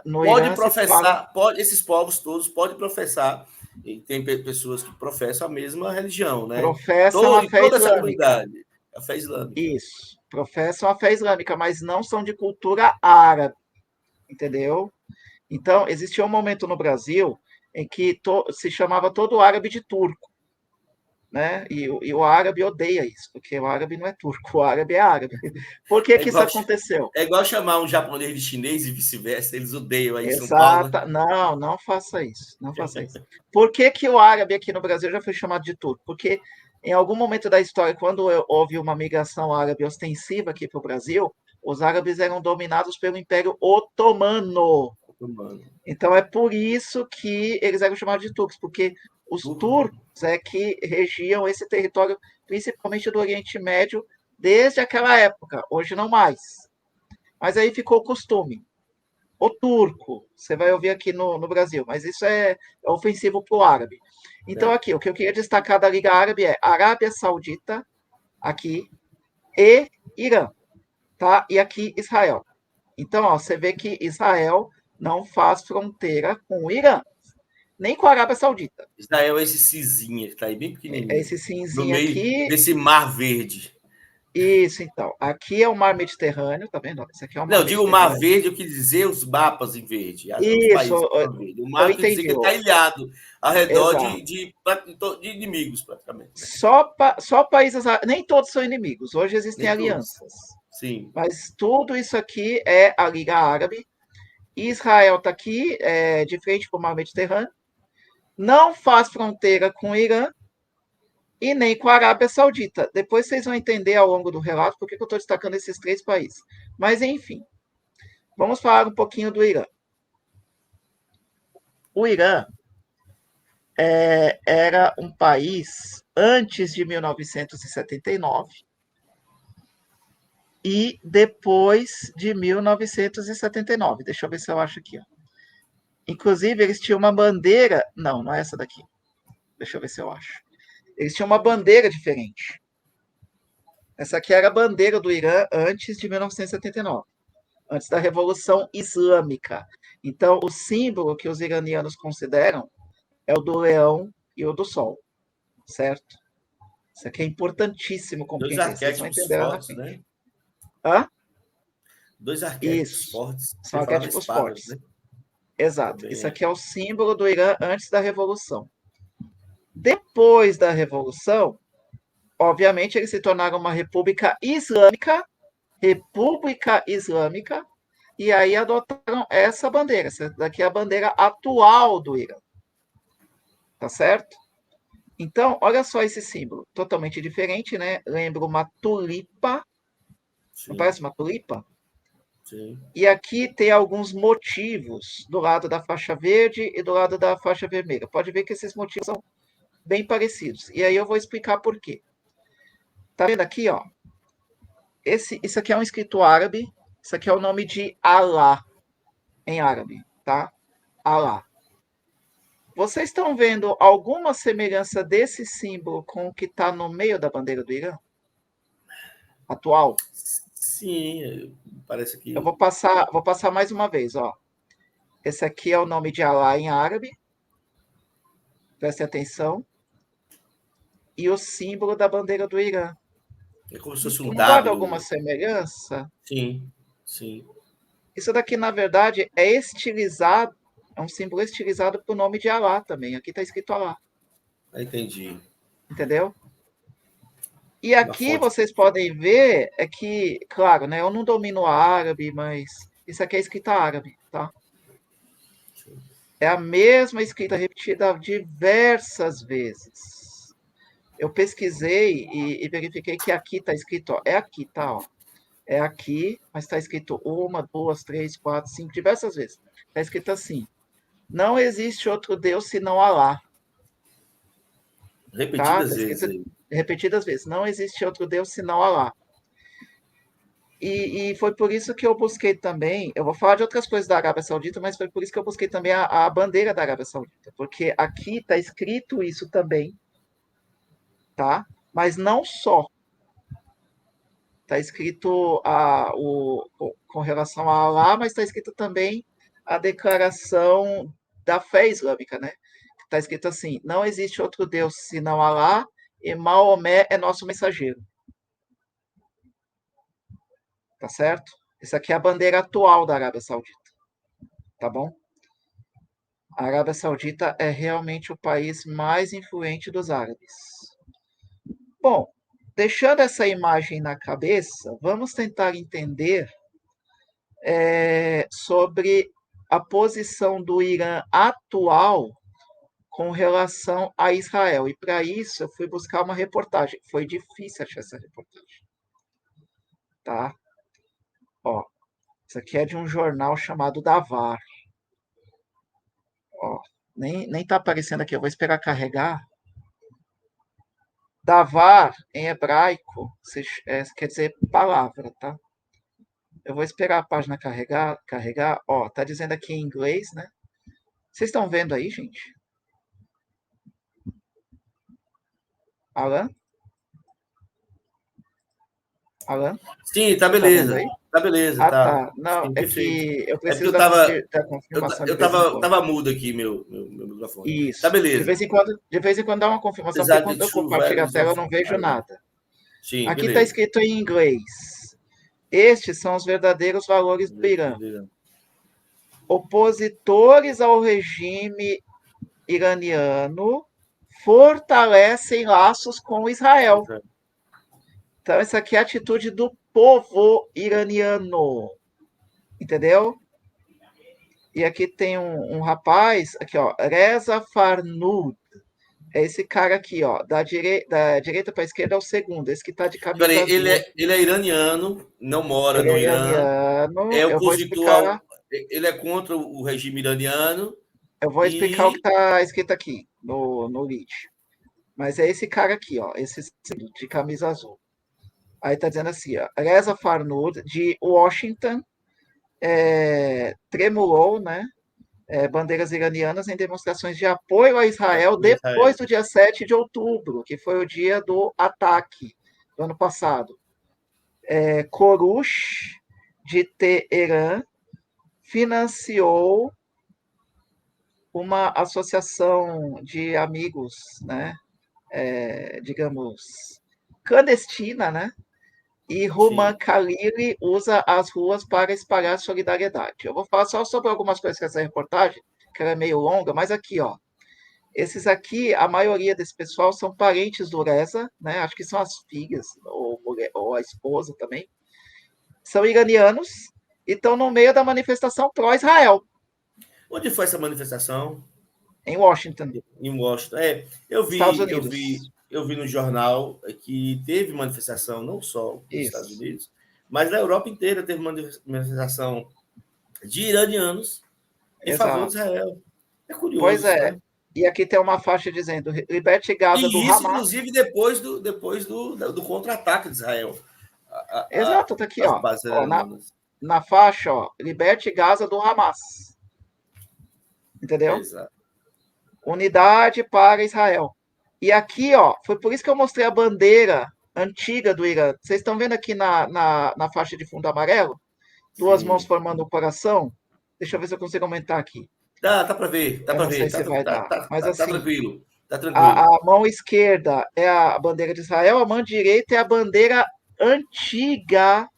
no pode Irã se fala. professar, esses povos todos podem professar, e tem pessoas que professam a mesma religião, né? Professam a Em fé toda essa islâmica. comunidade, a fé islâmica. Isso. Professam a fé islâmica, mas não são de cultura árabe. Entendeu? Então, existia um momento no Brasil em que se chamava todo árabe de turco. Né? E o árabe odeia isso, porque o árabe não é turco, o árabe é árabe. Por que, É que isso igual, aconteceu? é igual chamar um japonês de chinês e vice-versa, eles odeiam aí em São Paulo. Exata. Não, não faça isso. Não faça isso. Por que, que o árabe aqui no Brasil já foi chamado de turco? Porque Em algum momento da história, quando houve uma migração árabe ostensiva aqui para o Brasil, os árabes eram dominados pelo Império Otomano. Otomano. Então é por isso que eles eram chamados de turcos, porque os Turco. turcos é que regiam esse território, principalmente do Oriente Médio, desde aquela época. Hoje não mais. Mas aí ficou o costume. O turco, você vai ouvir aqui no Brasil, mas isso é ofensivo para o árabe. Então, É. aqui, o que eu queria destacar da Liga Árabe é Arábia Saudita, aqui, e Irã, tá? E aqui, Israel. Então, ó, você vê que Israel não faz fronteira com o Irã, nem com a Arábia Saudita. Israel é esse cizinho, que está aí bem É pequenininho, esse no cinzinho meio aqui. desse mar verde. Isso, então. Aqui é o Mar Mediterrâneo, tá vendo? Esse aqui é o Não, Mar eu digo mar Mediterrâneo. verde, eu quis dizer os mapas em verde, os Isso, países em verde. O eu mar quer dizer entendi. que está ilhado ao redor Exato. de inimigos, praticamente. Né? Só países, nem todos são inimigos. Hoje existem Nem todos. alianças. Sim. Mas tudo isso aqui é a Liga Árabe. Israel está aqui, de frente para o Mar Mediterrâneo. Não faz fronteira com o Irã e nem com a Arábia Saudita. Depois vocês vão entender ao longo do relato por que eu estou destacando esses três países. Mas, enfim, vamos falar um pouquinho do Irã. O Irã era um país antes de 1979 e depois de 1979. Deixa eu ver se eu acho aqui. Ó. Inclusive, eles tinham uma bandeira. Não, não é essa daqui. Deixa eu ver se eu acho. Eles tinham uma bandeira diferente. Essa aqui era a bandeira do Irã antes de 1979, antes da Revolução Islâmica. Então, o símbolo que os iranianos consideram é o do leão e o do sol, certo? Isso aqui é importantíssimo Dois compreender. Vocês vão arquétipos entender lá na fortes, né? frente. Hã? Dois arquétipos Isso. fortes. São Você fala na arquétipos espada, fortes. né? Exato. Também Isso é. aqui é o símbolo do Irã antes da Revolução. Depois da Revolução, obviamente, eles se tornaram uma república islâmica, e aí adotaram essa bandeira. Essa daqui é a bandeira atual do Irã. Tá certo? Então, olha só esse símbolo. Totalmente diferente, né? Lembra uma tulipa. Não Sim, parece uma tulipa? sim. E aqui tem alguns motivos do lado da faixa verde e do lado da faixa vermelha. Pode ver que esses motivos são bem parecidos. E aí eu vou explicar por quê. Tá vendo aqui, ó? Isso aqui é um escrito árabe. Isso aqui é o nome de Alá em árabe, tá? Alá. Vocês estão vendo alguma semelhança desse símbolo com o que está no meio da bandeira do Irã? Atual? Sim, parece Eu que. vou passar mais uma vez, ó. Esse aqui é o nome de Alá em árabe. Prestem atenção. E o símbolo da bandeira do Irã. É como se fosse um Não guarda alguma W. semelhança? Sim, sim. Isso daqui, na verdade, é estilizado, é um símbolo estilizado para o nome de Alá também. Aqui está escrito Alá, Entendi. entendeu? E Uma aqui fonte. vocês podem ver, é que, claro, né, eu não domino árabe, mas isso aqui é escrita árabe, tá? É a mesma escrita repetida diversas vezes. Eu pesquisei e verifiquei que aqui está escrito, ó, é aqui, tá? Ó, é aqui, mas está escrito uma, duas, três, quatro, cinco, diversas vezes. Está escrito assim: não existe outro Deus senão Alá. Tá? Repetidas Está vezes escrito aí. repetidas vezes: não existe outro Deus senão Alá. E foi por isso que eu busquei também. Eu vou falar de outras coisas da Arábia Saudita, mas foi por isso que eu busquei também a bandeira da Arábia Saudita, porque aqui está escrito isso também, tá? Mas não só. Está escrito com relação a Alá, mas está escrito também a declaração da fé islâmica, né? Está escrito assim: não existe outro Deus senão Alá, e Maomé é nosso mensageiro. Tá certo? Essa aqui é a bandeira atual da Arábia Saudita, tá bom? A Arábia Saudita é realmente o país mais influente dos árabes. Bom, deixando essa imagem na cabeça, vamos tentar entender sobre a posição do Irã atual com relação a Israel. E para isso eu fui buscar uma reportagem. Foi difícil achar essa reportagem. Tá? Ó, isso aqui é de um jornal chamado Davar. Ó, nem tá aparecendo aqui, eu vou esperar carregar. Davar, em hebraico, quer dizer palavra, tá? Eu vou esperar a página carregar. Ó, tá dizendo aqui em inglês, né? Vocês estão vendo aí, gente? Alan? Alan? Sim, tá Tá vendo beleza. aí? Tá beleza, Ah, tá. tá. Não, Sim, é perfeito. que eu É porque preciso da confirmação de vez em quando. tava mudo aqui, meu microfone. Tá Isso. beleza. De vez em quando dá uma confirmação, porque Exato, quando eu true compartilho a values tela of eu não vejo Iran. nada. Sim, Aqui está beleza. escrito em inglês. Estes são os verdadeiros valores do Irã. Opositores ao regime iraniano fortalecem laços com Israel. Então, essa aqui é a atitude do povo iraniano. Entendeu? E aqui tem um rapaz, aqui, ó, Reza Farnud. É esse cara aqui, ó, da direita para a esquerda é o segundo, esse que está de camisa Peraí, azul. ele é iraniano, não mora Ele no é Irã, iraniano. é opositor ele é contra o regime iraniano Eu vou explicar o que e está escrito aqui no lead. Mas é esse cara aqui, ó, esse de camisa azul. Aí tá dizendo assim, ó, Reza Farnud, de Washington, tremulou, né, bandeiras iranianas em demonstrações de apoio a Israel Israel. depois do dia 7 de outubro, que foi o dia do ataque do ano passado. Korush, de Teherã, financiou uma associação de amigos, né, digamos, clandestina, né? E Ruman Sim. Khalili usa as ruas para espalhar solidariedade. Eu vou falar só sobre algumas coisas dessa reportagem, que ela é meio longa, mas aqui, ó. Esses aqui, a maioria desse pessoal são parentes do Reza, né? Acho que são as filhas, ou a esposa também. São iranianos e estão no meio da manifestação pró-Israel. Onde foi essa manifestação? Em Washington. Em Washington. Estados Unidos. Eu vi no jornal que teve manifestação, não só nos Estados Isso. Unidos, mas na Europa inteira teve manifestação de iranianos em favor de Exato. Israel. É curioso Pois isso, é. né? E aqui tem uma faixa dizendo liberte Gaza do E isso, Hamas. inclusive, depois do contra-ataque de Israel Exato, tá aqui, às ó. bases Ó iranianas. na faixa, ó, liberte Gaza do Hamas. Entendeu? Exato. Unidade para Israel. E aqui, ó, foi por isso que eu mostrei a bandeira antiga do Irã. Vocês estão vendo aqui na faixa de fundo amarelo? Duas mãos Sim. formando um coração. Deixa eu ver se eu consigo aumentar aqui. Dá para ver, dá Eu para não sei ver. se vai dar. Mas Tá assim, tranquilo. Tá a tranquilo. mão esquerda é a bandeira de Israel, a mão direita é a bandeira antiga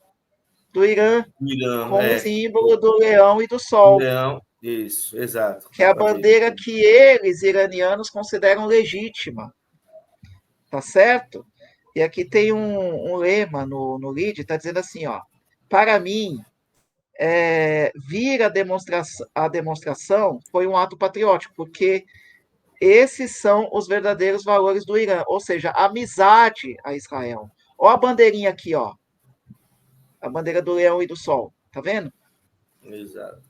do Irã, Irã, com o símbolo do leão e do sol, Leão, isso, exato. que é Dá a para ver aqui bandeira também. que eles, iranianos, consideram legítima. Tá certo? E aqui tem um lema no lead, está dizendo assim, ó, para mim, vir a demonstração foi um ato patriótico, porque esses são os verdadeiros valores do Irã, ou seja, amizade a Israel. Olha a bandeirinha aqui, ó, a bandeira do leão e do sol, tá vendo? Exato.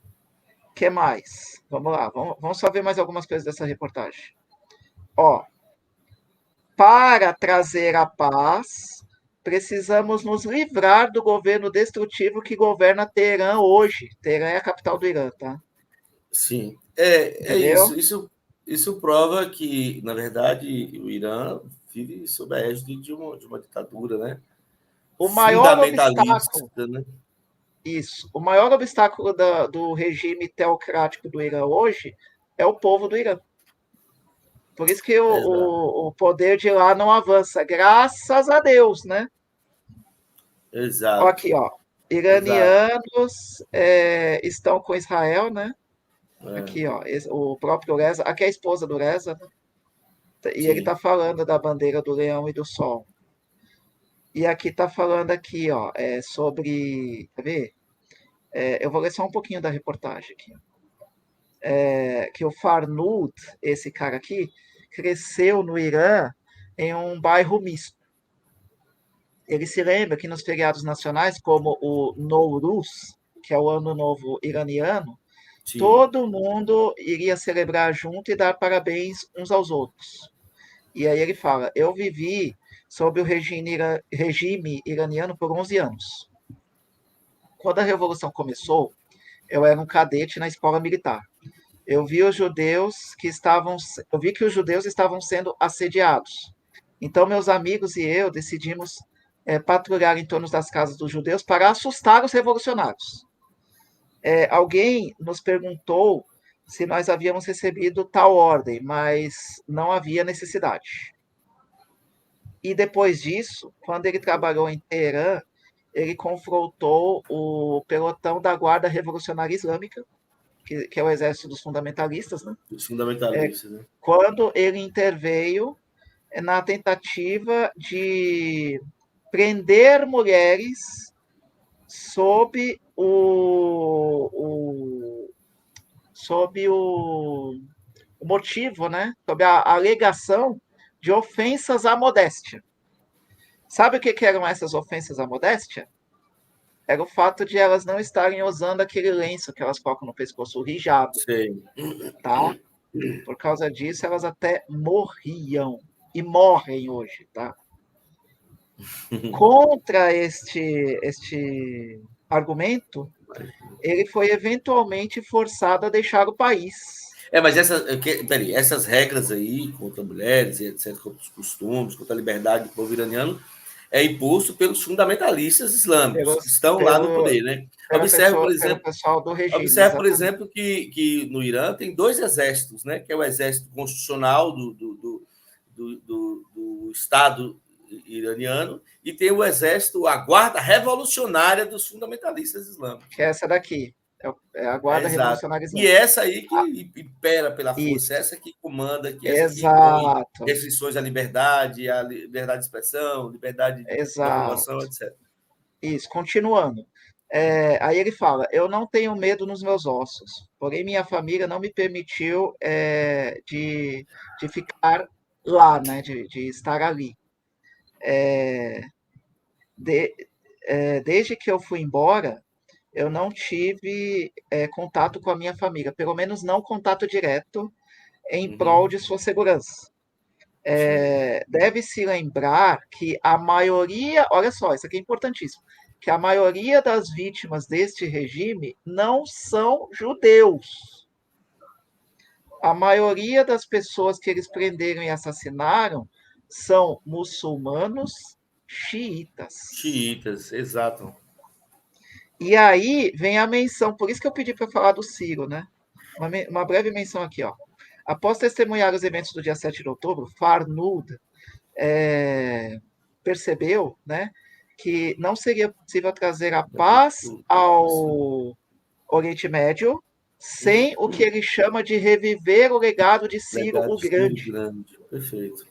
O que mais? Vamos lá, vamos só ver mais algumas coisas dessa reportagem. Ó, para trazer a paz, precisamos nos livrar do governo destrutivo que governa Teherã hoje. Teherã é a capital do Irã, tá? Sim, é Entendeu? isso prova que, na verdade, o Irã vive sob a égide de uma ditadura, né? O maior Fundamentalista, obstáculo, né? isso, o maior obstáculo do regime teocrático do Irã hoje é o povo do Irã. Por isso que Exato, o poder de lá não avança, graças a Deus, né? Ó, exato, aqui, ó. exato. Iranianos estão com Israel, né? É, Aqui, ó, o próprio Reza, aqui é a esposa do Reza, né? E ele sim, está falando da bandeira do leão e do sol. E aqui está falando aqui, ó, sobre, quer ver? Eu vou ler só um pouquinho da reportagem aqui. que o Farnoud, esse cara aqui, cresceu no Irã em um bairro misto. Ele se lembra que nos feriados nacionais, como o Nowruz, que é o Ano Novo iraniano, Sim. todo mundo iria celebrar junto e dar parabéns uns aos outros. E aí ele fala: eu vivi sob o regime iraniano por 11 anos. Quando a Revolução começou, eu era um cadete na escola militar. Eu vi que os judeus estavam sendo assediados. Então meus amigos e eu decidimos patrulhar em torno das casas dos judeus para assustar os revolucionários. Alguém nos perguntou se nós havíamos recebido tal ordem, mas não havia necessidade. E depois disso, quando ele trabalhou em Teherã, ele confrontou o pelotão da Guarda Revolucionária Islâmica, que é o exército dos fundamentalistas, né? Os fundamentalistas, né? Quando ele interveio na tentativa de prender mulheres sob o motivo, né? Sob a alegação de ofensas à modéstia. Sabe o que eram essas ofensas à modéstia? Era o fato de elas não estarem usando aquele lenço que elas colocam no pescoço, o hijab, Sei. tá? Por causa disso, elas até morriam. E morrem hoje, tá? Contra este argumento, ele foi eventualmente forçado a deixar o país. Mas essas regras aí contra mulheres, etc., contra os costumes, contra a liberdade do povo iraniano, é imposto pelos fundamentalistas islâmicos, que estão lá no poder, né? Pelo pessoal do regime, Observe, por exatamente. exemplo, que no Irã tem dois exércitos, né? Que é o exército constitucional do Estado iraniano e tem o exército, a guarda revolucionária dos fundamentalistas islâmicos. Que é essa daqui, é a Guarda Exato. Revolucionária E Islâmica. essa aí que impera pela força, Isso, essa que comanda, que essa que impõe exato, restrições à liberdade de expressão, liberdade de informação, exato. etc. Isso, continuando. Aí ele fala: eu não tenho medo nos meus ossos, porém minha família não me permitiu de ficar lá, né, de estar ali. De, Desde que eu fui embora, eu não tive contato com a minha família, pelo menos não contato direto, em prol de sua segurança. Deve-se lembrar que a maioria, olha só, isso aqui é importantíssimo, que a maioria das vítimas deste regime não são judeus. A maioria das pessoas que eles prenderam e assassinaram são muçulmanos xiitas. Xiitas, exato. E aí vem a menção, por isso que eu pedi para falar do Ciro, né? Uma breve menção aqui, ó. Após testemunhar os eventos do dia 7 de outubro, Farnoud percebeu, né, que não seria possível trazer a paz ao Oriente Médio sem o que ele chama de reviver o legado de Ciro Legado o de Ciro Grande. Grande. Perfeito.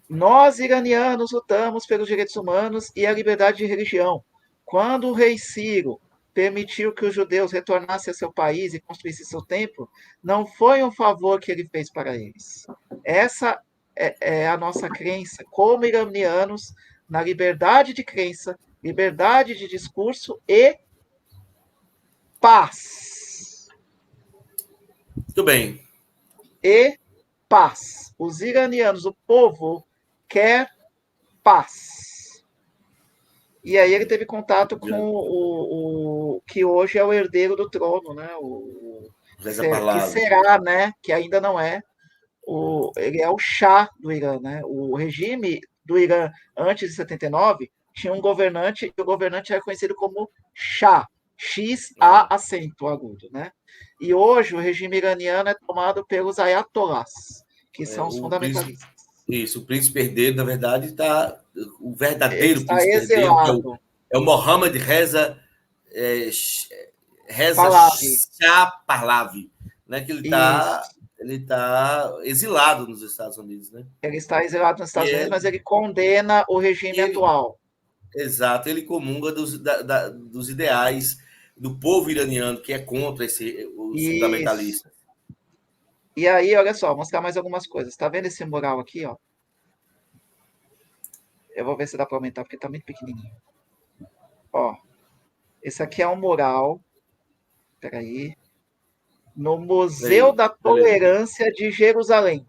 Nós, iranianos, lutamos pelos direitos humanos e a liberdade de religião. Quando o rei Ciro permitiu que os judeus retornassem a seu país e construíssem seu templo, não foi um favor que ele fez para eles. Essa é a nossa crença, como iranianos, na liberdade de crença, liberdade de discurso e paz. Muito bem. E paz. Os iranianos, o povo, quer paz. E aí ele teve contato com o que hoje é o herdeiro do trono, né? Que será, né? Que ainda não é. Ele é o Shah do Irã, né? O regime do Irã antes de 79 tinha um governante e o governante era conhecido como Shah, X-A acento agudo, né? E hoje o regime iraniano é tomado pelos ayatollahs, que são os fundamentalistas. Isso, o príncipe herdeiro, na verdade, o Ele verdadeiro está príncipe herdeiro, que exilado. é o Mohammad Reza Pahlavi. Shah Pahlavi, né? Que Isso. ele tá exilado nos Estados Unidos, né? Ele está exilado nos Estados Unidos, E mas ele condena o regime atual. Exato, ele comunga dos ideais do povo iraniano que é contra os fundamentalistas. E aí, olha só, vou mostrar mais algumas coisas. Tá vendo esse mural aqui, ó? Eu vou ver se dá para aumentar, porque tá muito pequenininho. Ó, esse aqui é um mural, peraí, no Museu Aí, da beleza. Tolerância de Jerusalém.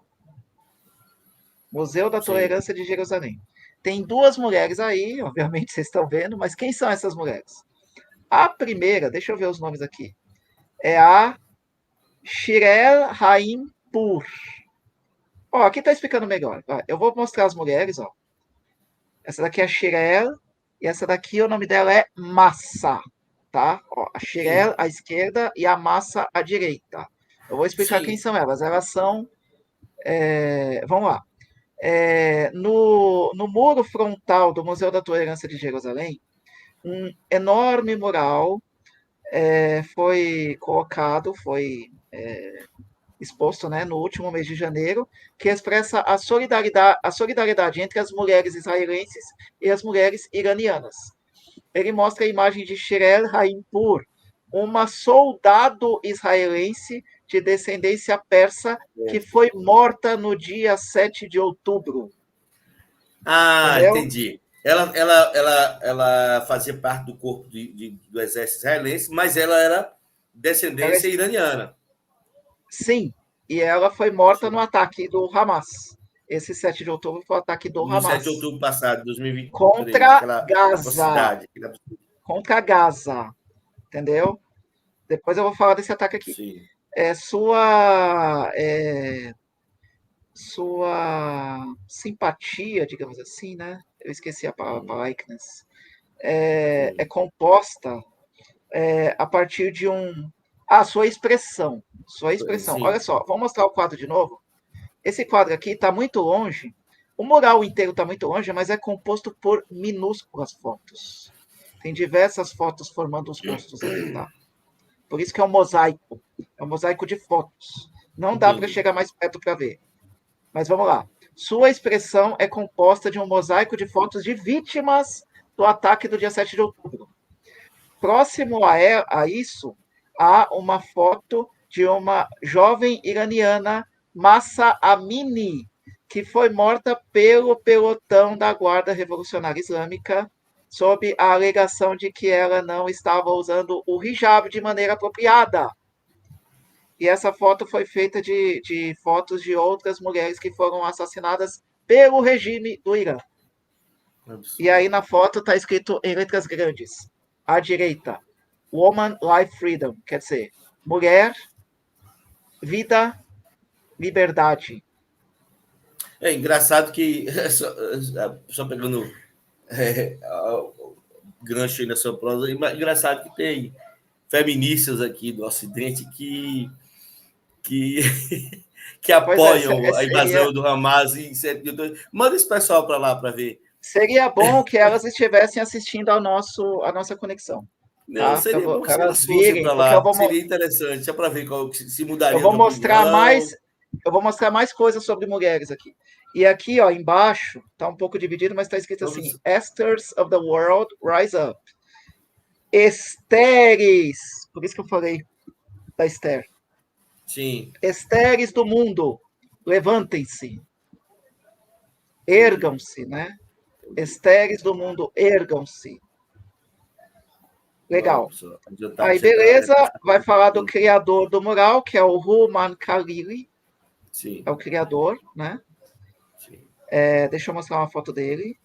Museu da Sim. Tolerância de Jerusalém. Tem duas mulheres aí, obviamente vocês estão vendo, mas quem são essas mulheres? A primeira, deixa eu ver os nomes aqui, é a Shirel Haim Pur. Ó, aqui tá explicando melhor. Ó, eu vou mostrar as mulheres, ó. Essa daqui é a Shirel e essa daqui o nome dela é Massa, tá? Ó, a Shirel Sim. à esquerda e a Massa à direita. Eu vou explicar quem Sim. são elas. Elas são, vamos lá. No muro frontal do Museu da Tolerância de Jerusalém, um enorme mural foi colocado, foi exposto, né, no último mês de janeiro, que expressa a solidariedade entre as mulheres israelenses e as mulheres iranianas. Ele mostra a imagem de Shirel Haimpur, uma soldado israelense de descendência persa que foi morta no dia 7 de outubro. Ah, Entendeu? entendi. Ela fazia parte do corpo do exército israelense, mas ela era Ela, descendência iraniana. sim, e ela foi morta no Sim. ataque do Hamas. Esse 7 de outubro foi o ataque do No 7 de Hamas outubro passado, 2023, contra aquela Gaza. atrocidade. Contra Gaza, entendeu? Depois eu vou falar desse ataque aqui. Sim. É, sua simpatia, digamos assim, né? Eu esqueci a palavra likeness. É Sim. composta a partir de um. Ah, sua expressão. Sua expressão. Olha Sim. só, vamos mostrar o quadro de novo? Esse quadro aqui está muito longe. O mural inteiro está muito longe, mas é composto por minúsculas fotos. Tem diversas fotos formando os rostos aqui, tá? Por isso que é um mosaico. É um mosaico de fotos. Não dá para Entendi. chegar mais perto para ver. Mas vamos lá. Sua expressão é composta de um mosaico de fotos de vítimas do ataque do dia 7 de outubro. Próximo a isso, há uma foto de uma jovem iraniana, Massa Amini, que foi morta pelo pelotão da Guarda Revolucionária Islâmica, sob a alegação de que ela não estava usando o hijab de maneira apropriada. E essa foto foi feita de fotos de outras mulheres que foram assassinadas pelo regime do Irã. E Absurdo. aí na foto está escrito em letras grandes, à direita, Woman, Life, Freedom, quer dizer, mulher, vida, liberdade. É engraçado que, só pegando o gancho aí na sua prosa, engraçado que tem feministas aqui do Ocidente que, que Pois é, apoiam a invasão do Hamas em 7 de outubro. Manda esse pessoal para lá para ver. seria bom que elas estivessem assistindo à nossa conexão, Não, tá? seria bom Para se elas elas fossem virem, para porque lá. Seria interessante, só para ver se eu mudariam vou de mostrar mais, opinião. eu vou mostrar mais coisas sobre mulheres aqui. E aqui, ó, embaixo, tá um pouco dividido, mas está escrito assim: Vamos. Esthers of the World, Rise Up. Estéres, por isso que eu falei da Esther. Sim, Estéres do mundo, levantem-se, entendi. ergam-se, né? Entendi. Estéres do mundo, ergam-se. Bom, Legal. pessoal, Aí, você está beleza, vai falar do Sim, criador do mural, que é o Ruman Khalili, sim, é o criador, né? sim. Deixa eu mostrar uma foto dele.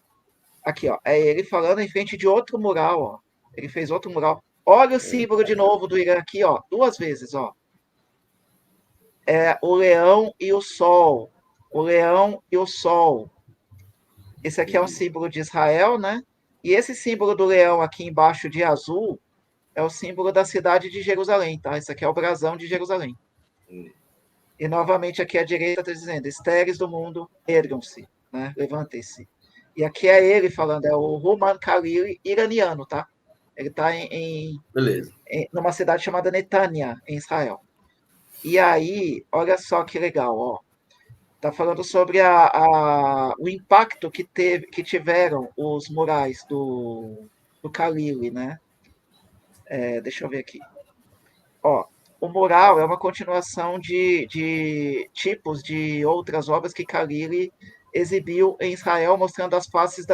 Aqui, ó, é ele falando em frente de outro mural, ó. Ele fez outro mural. Olha o símbolo de novo do Irã aqui, ó, duas vezes, ó. É o leão e o sol. O leão e o sol. Esse aqui é um Entendi. símbolo de Israel, né? E esse símbolo do leão aqui embaixo de azul é o símbolo da cidade de Jerusalém, tá? Esse aqui é o brasão de Jerusalém. Hum. E novamente aqui à direita está dizendo: estéreis do mundo, ergam-se, né? Levantem-se. E aqui é ele falando, é o Ruman Khalil iraniano, tá? Ele está Beleza. numa cidade chamada Netanya, em Israel. E aí, olha só que legal, ó. Tá falando sobre o impacto que tiveram os murais do Khalil, né? Deixa eu ver aqui. Ó, o mural é uma continuação de tipos de outras obras que Khalili exibiu em Israel, mostrando as faces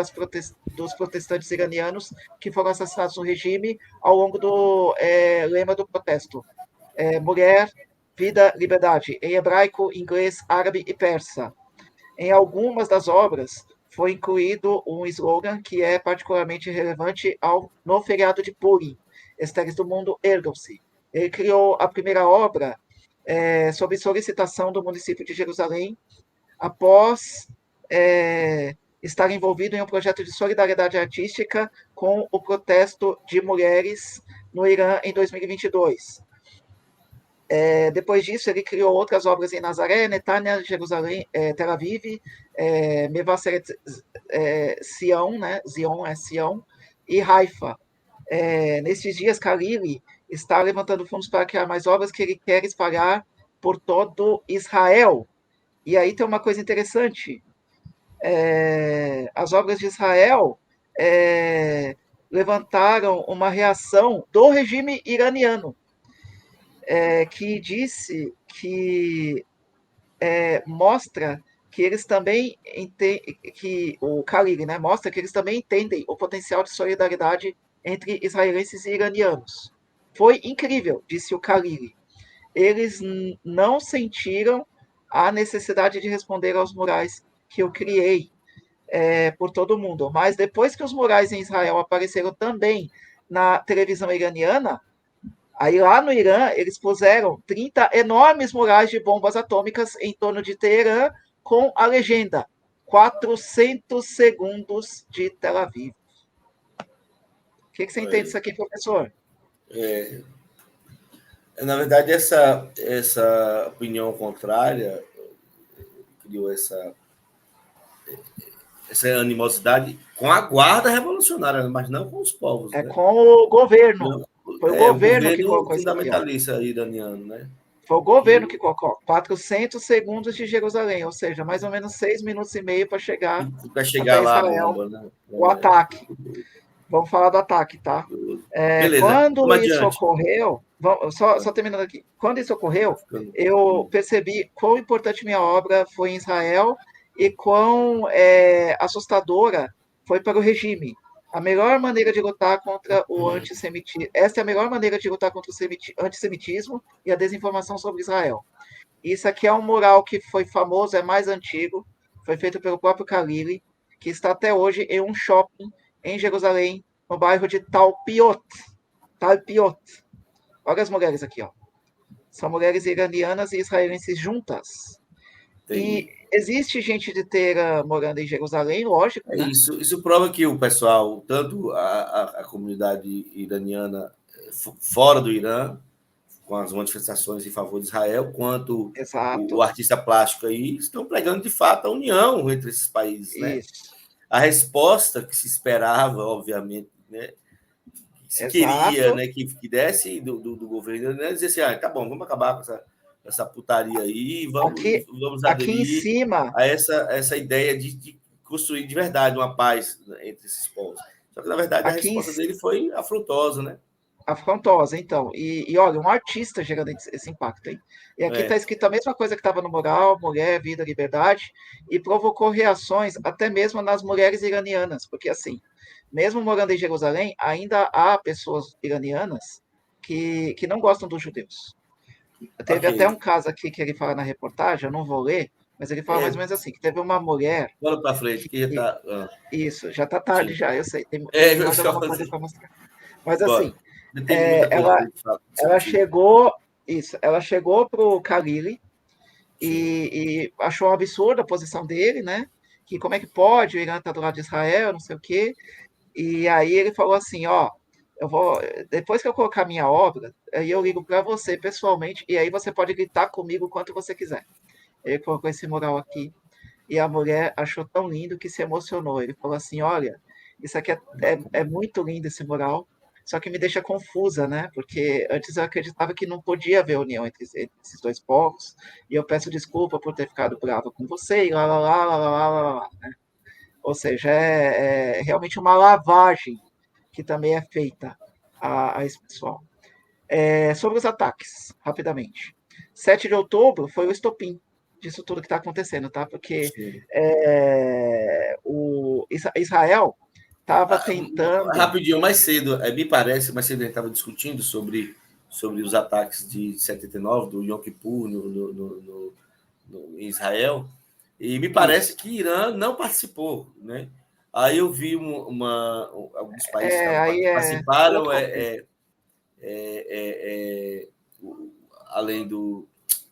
dos protestantes iranianos que foram assassinados no regime ao longo do lema do protesto. Mulher, vida, liberdade, em hebraico, inglês, árabe e persa. Em algumas das obras foi incluído um slogan que é particularmente relevante no feriado de Purim. Esteres do mundo, ergam-se. Ele criou a primeira obra sob solicitação do município de Jerusalém, após estar envolvido em um projeto de solidariedade artística com o protesto de mulheres no Irã em 2022. Depois disso, ele criou outras obras em Nazaré, Netânia, Jerusalém, Tel Aviv, Mevaseret Sião, né? Zion é Sião, e Haifa. Nesses dias, Khalili está levantando fundos para criar mais obras que ele quer espalhar por todo Israel. E aí tem uma coisa interessante. As obras de Israel levantaram uma reação do regime iraniano, que disse que mostra que eles também que o Khalili, né, mostra que eles também entendem o potencial de solidariedade entre israelenses e iranianos. Foi incrível, disse o Khalili. Eles não sentiram a necessidade de responder aos murais que eu criei por todo mundo. Mas depois que os murais em Israel apareceram também na televisão iraniana, aí lá no Irã, eles puseram 30 enormes murais de bombas atômicas em torno de Teherã, com a legenda 400 segundos de Tel Aviv. O que você entende disso aqui, professor? Na verdade, essa opinião contrária criou essa animosidade com a guarda revolucionária, mas não com os povos. Né? Com o governo. Foi o governo que colocou isso aqui. Fundamentalista iraniano, né? Foi o governo que colocou 400 segundos de Jerusalém, ou seja, mais ou menos 6 minutos e meio para chegar até lá Israel, bomba, né? O ataque. Vamos falar do ataque, tá? Beleza. Quando isso ocorreu, só terminando aqui. Quando isso ocorreu, eu percebi quão importante minha obra foi em Israel e quão assustadora foi para o regime. A melhor maneira de lutar contra o antissemitismo. Essa é a melhor maneira de lutar contra o antissemitismo e a desinformação sobre Israel. Isso aqui é um mural que foi famoso, é mais antigo, foi feito pelo próprio Khalili, que está até hoje em um shopping em Jerusalém, no bairro de Talpiot. Talpiot. Olha as mulheres aqui, ó. São mulheres iranianas e israelenses juntas. Entendi. E existe gente de Teherã morando em Jerusalém, lógico. Né? Isso prova que o pessoal, tanto a comunidade iraniana fora do Irã, com as manifestações em favor de Israel, quanto o artista plástico aí, estão pregando de fato a união entre esses países. Né? A resposta que se esperava, obviamente, né, que se queria, né, que desse do governo, né, dizer assim, tá bom, vamos acabar com essa putaria aí, vamos aderir aqui em cima, a essa ideia de construir de verdade uma paz entre esses povos. Só que, na verdade, a resposta dele foi afrontosa, né? Afrontosa, então. E olha, um artista gerando esse impacto, hein? E aqui está escrito a mesma coisa que estava no mural, mulher, vida, liberdade, e provocou reações até mesmo nas mulheres iranianas, porque assim, mesmo morando em Jerusalém, ainda há pessoas iranianas que não gostam dos judeus. Teve até um caso aqui que ele fala na reportagem, eu não vou ler, mas ele fala mais ou menos assim, que teve uma mulher... Bora para frente, que já está... Isso, já está tarde. Sim. Já, eu sei. Tem mais alguma coisa para mostrar. Mas assim, ela chegou para o Khalili e achou um absurdo a posição dele, né? Que como é que pode, o Irã está do lado de Israel, não sei o quê. E aí ele falou assim, ó, depois que eu colocar minha obra, aí eu ligo para você pessoalmente, e aí você pode gritar comigo o quanto você quiser. Ele colocou esse mural aqui, e a mulher achou tão lindo que se emocionou. Ele falou assim, olha, isso aqui é muito lindo esse mural, só que me deixa confusa, né? Porque antes eu acreditava que não podia haver união entre esses dois povos, e eu peço desculpa por ter ficado brava com você, e lá, lá, lá, lá, lá, lá, lá, né? Ou seja, é realmente uma lavagem que também é feita a esse pessoal. Sobre os ataques, rapidamente. 7 de outubro foi o estopim disso tudo que está acontecendo, tá? Porque Sim. o Israel estava Ah, tentando. rapidinho, mais cedo, me parece, mais cedo a gente estava discutindo sobre os ataques de 79, do Yom Kippur no Israel, e me parece Isso. que Irã não participou, né? Aí eu vi alguns países que Aí é participaram, outro contexto. é, além do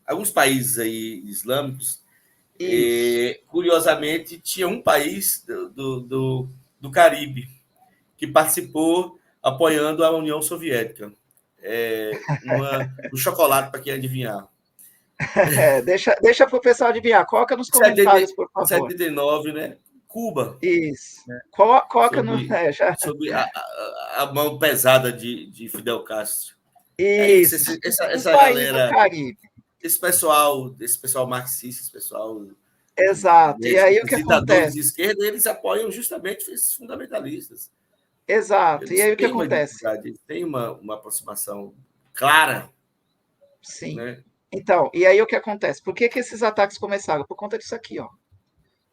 alguns países aí islâmicos, Isso. curiosamente tinha um país do Caribe que participou apoiando a União Soviética. Um chocolate para quem adivinhar. Deixa para o pessoal adivinhar. Coloca nos 70, comentários, por favor. 79, né? Cuba, Isso. né? Coloca no. Sob, Já. sob a mão pesada de Fidel Castro. É isso, Isso. Um essa país do galera, Caribe. esse pessoal marxista, esse pessoal Exato. E aí o esses que ditadores acontece? de esquerda, eles apoiam justamente esses fundamentalistas. Exato. E Eles aí o que têm uma acontece? identidade, eles têm uma aproximação clara, Sim. né? Então, e aí o que acontece? Por que, que esses ataques começaram? Por conta disso aqui, ó.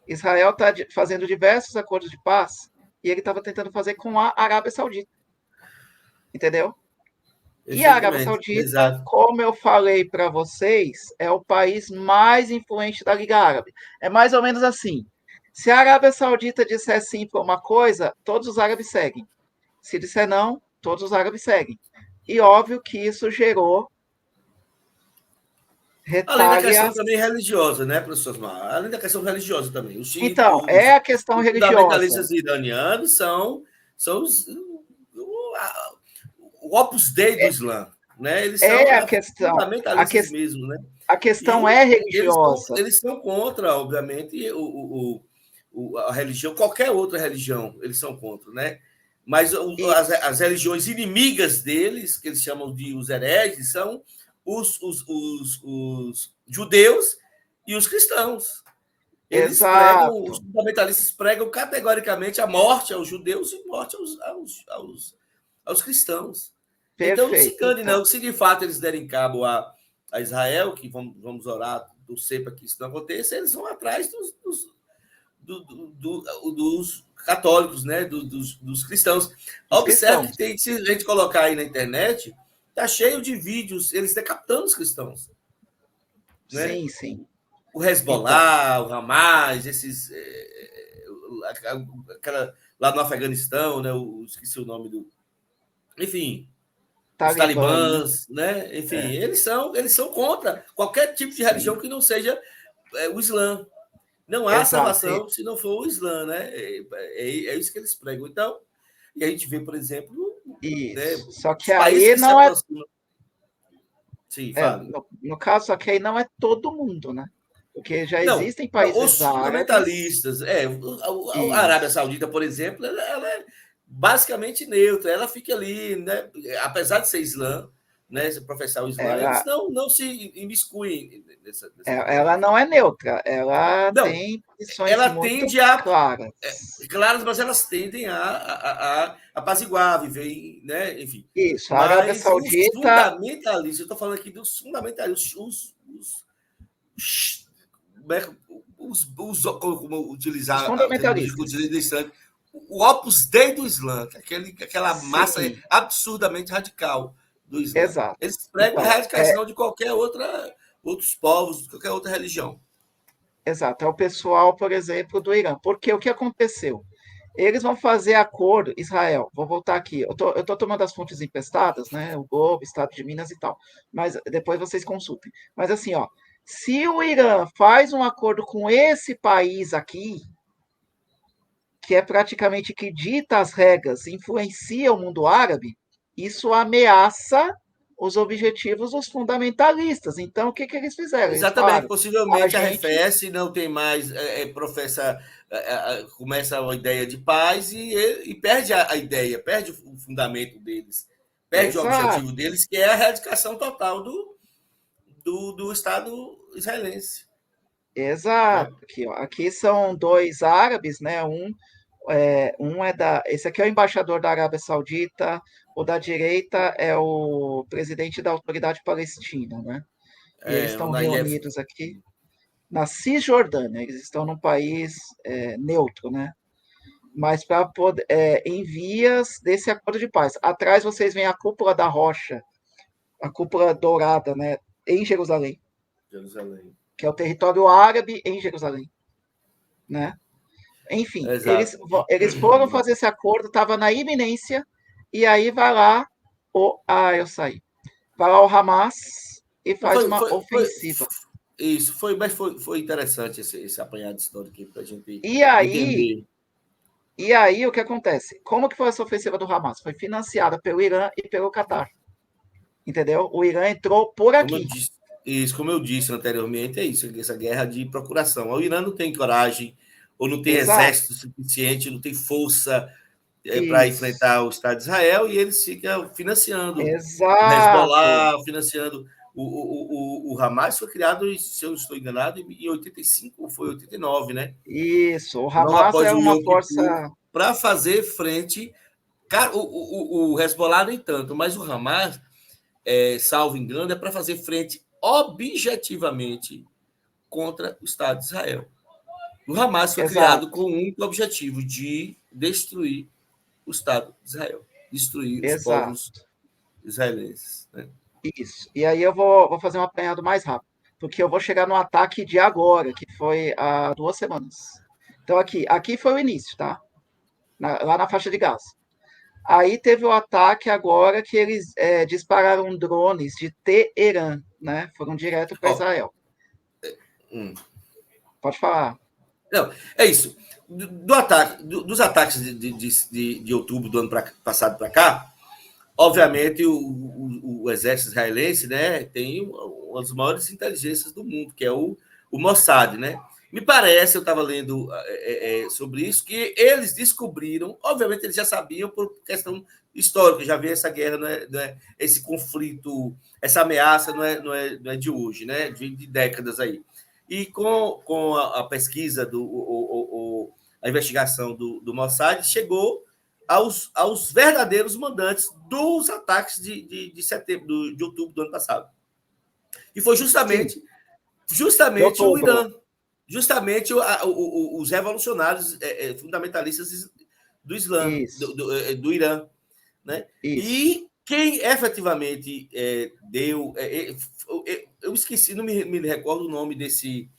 Israel está fazendo diversos acordos de paz e ele estava tentando fazer com a Arábia Saudita, entendeu? E a Arábia Perfeitamente, Saudita, exato. como eu falei para vocês, é o país mais influente da Liga Árabe. É mais ou menos assim. Se a Arábia Saudita disser sim para uma coisa, todos os árabes seguem. Se disser não, todos os árabes seguem. E óbvio que isso gerou Além da questão retalhas. também religiosa, né, professor Osmar? Além da questão religiosa também. Então, é a questão Os religiosa. fundamentalistas iranianos são o Opus Dei do Islã, né? Eles são É a questão. fundamentalistas mesmo, né? A questão E é religiosa. eles são contra, obviamente, a religião, qualquer outra religião, eles são contra, né? Mas Isso. as religiões inimigas deles, que eles chamam de os hereges, são os judeus e os cristãos. Eles pregam, os Exato. fundamentalistas pregam categoricamente a morte aos judeus e morte aos cristãos. Então não se Perfeito. engane, Então, não. Se de fato eles derem cabo a Israel, que vamos orar, torcer para que isso não aconteça, eles vão atrás dos católicos, né? Dos cristãos. os Observe que cristãos. tem, se a gente colocar aí na internet, tá cheio de vídeos, eles decapitando os cristãos, né? Sim, sim. O Então, Hezbollah, o Hamas, aquela lá no Afeganistão, né? Esqueci o nome do. Enfim, os Talibã, né? talibãs, né? Enfim, É, eles são contra qualquer tipo de religião sim. que não seja o Islã. Não há Exato. salvação se não for o Islã, né? É isso que eles pregam. Então, e a gente vê, por exemplo, né, Isso. Só que os países aí que se não é. aproximam. Sim, fale. No caso, só que aí não é todo mundo, né? Porque já Não, existem os países árabes. fundamentalistas, a Arábia Isso. Saudita, por exemplo, ela é basicamente neutra, ela fica ali, né? Apesar de ser Islã, né? Se professar o Islã, eles Ela, não se imiscuem nessa questão. ela não é neutra. Ela Não, tem posições ela muito tende a claras. claras, mas elas tendem a apaziguar, viver, né? Enfim. Isso. A Arábia Mas os Saudita. fundamentalistas, eu estou falando aqui dos fundamentalistas, como Os utilizar a terminologia que fundamentalistas. utiliza Islã, o Opus Dei do Islã, aquela massa Sim, absurdamente radical do Islã. exato. Eles pregam a Então, erradicação de outros povos, de qualquer outra religião. exato. É o pessoal, por exemplo, do Irã. Porque o que aconteceu? Eles vão fazer acordo, Israel, vou voltar aqui, eu tô tomando as fontes empestadas, né? O Globo, Estado de Minas e tal, mas depois vocês consultem. Mas assim, ó, se o Irã faz um acordo com esse país aqui, que é praticamente que dita as regras, influencia o mundo árabe, isso ameaça os objetivos dos fundamentalistas. Então, o que, que eles fizeram? Eles Exatamente, falaram, a possivelmente gente. arrefece, não tem mais, professa, começa uma ideia de paz e perde a ideia, perde o fundamento deles, perde o Exato, objetivo deles, que é a erradicação total do Estado israelense. Né? exato. Aqui, ó, aqui são dois árabes, né? Um é esse aqui é o embaixador da Arábia Saudita, o da direita é o presidente da Autoridade Palestina, né? E eles O estão Naif, reunidos aqui na Cisjordânia, eles estão num país neutro, né? Mas para poder, em vias desse acordo de paz. Atrás vocês veem a cúpula da rocha, a cúpula dourada, né? Em Jerusalém, Jerusalém. que é o território árabe em Jerusalém, né? Enfim, Exato. eles foram fazer esse acordo, estava na iminência, e aí vai lá eu saí. Vai lá o Hamas e Não, faz uma ofensiva. Isso, foi interessante esse apanhado histórico para a gente E aí, entender. e aí, o que acontece? Como que foi essa ofensiva do Hamas? Foi financiada pelo Irã e pelo Catar. Entendeu? O Irã entrou por Como eu aqui. disse, como eu disse anteriormente, é isso, essa guerra de procuração. O Irã não tem coragem, ou não tem Exato. exército suficiente, não tem força para Isso. enfrentar o Estado de Israel, e eles ficam financiando o Exato. Hezbollah, financiando o Hamas. Foi criado, se eu não estou enganado, em 85 ou foi 89, né? Isso. O Logo Hamas após é o uma Yom Kippur, força. para fazer frente. Cara, o Hezbollah nem tanto, mas o Hamas, salvo engano, é para fazer frente objetivamente contra o Estado de Israel. O Hamas foi criado Exato. com o único objetivo de destruir o Estado de Israel, destruir os povos Exato. israelenses. Né? Isso. E aí eu vou fazer um apanhado mais rápido, porque eu vou chegar no ataque de agora, que foi há 2 semanas. Então, aqui foi o início, tá? Lá na faixa de Gaza. Aí teve o ataque agora que eles dispararam drones de Teherã, né? Foram direto para Oh, Israel. hum. Pode falar. Não, é isso. Dos ataques de outubro do ano passado para cá, obviamente o exército israelense, né, tem uma das maiores inteligências do mundo, que é o Mossad, né? Me parece, eu estava lendo sobre isso, que eles descobriram, obviamente eles já sabiam por questão histórica, já havia essa guerra, esse conflito, essa ameaça não é de hoje, né? De décadas aí. E com a pesquisa, a investigação do Mossad, chegou aos verdadeiros mandantes dos ataques de setembro, de outubro do ano passado. E foi Sim, de justamente o outubro. Irã, justamente os revolucionários fundamentalistas do Islã, Isso, do Irã. Né? isso. E quem efetivamente deu. Eu esqueci, não me recordo o nome desse.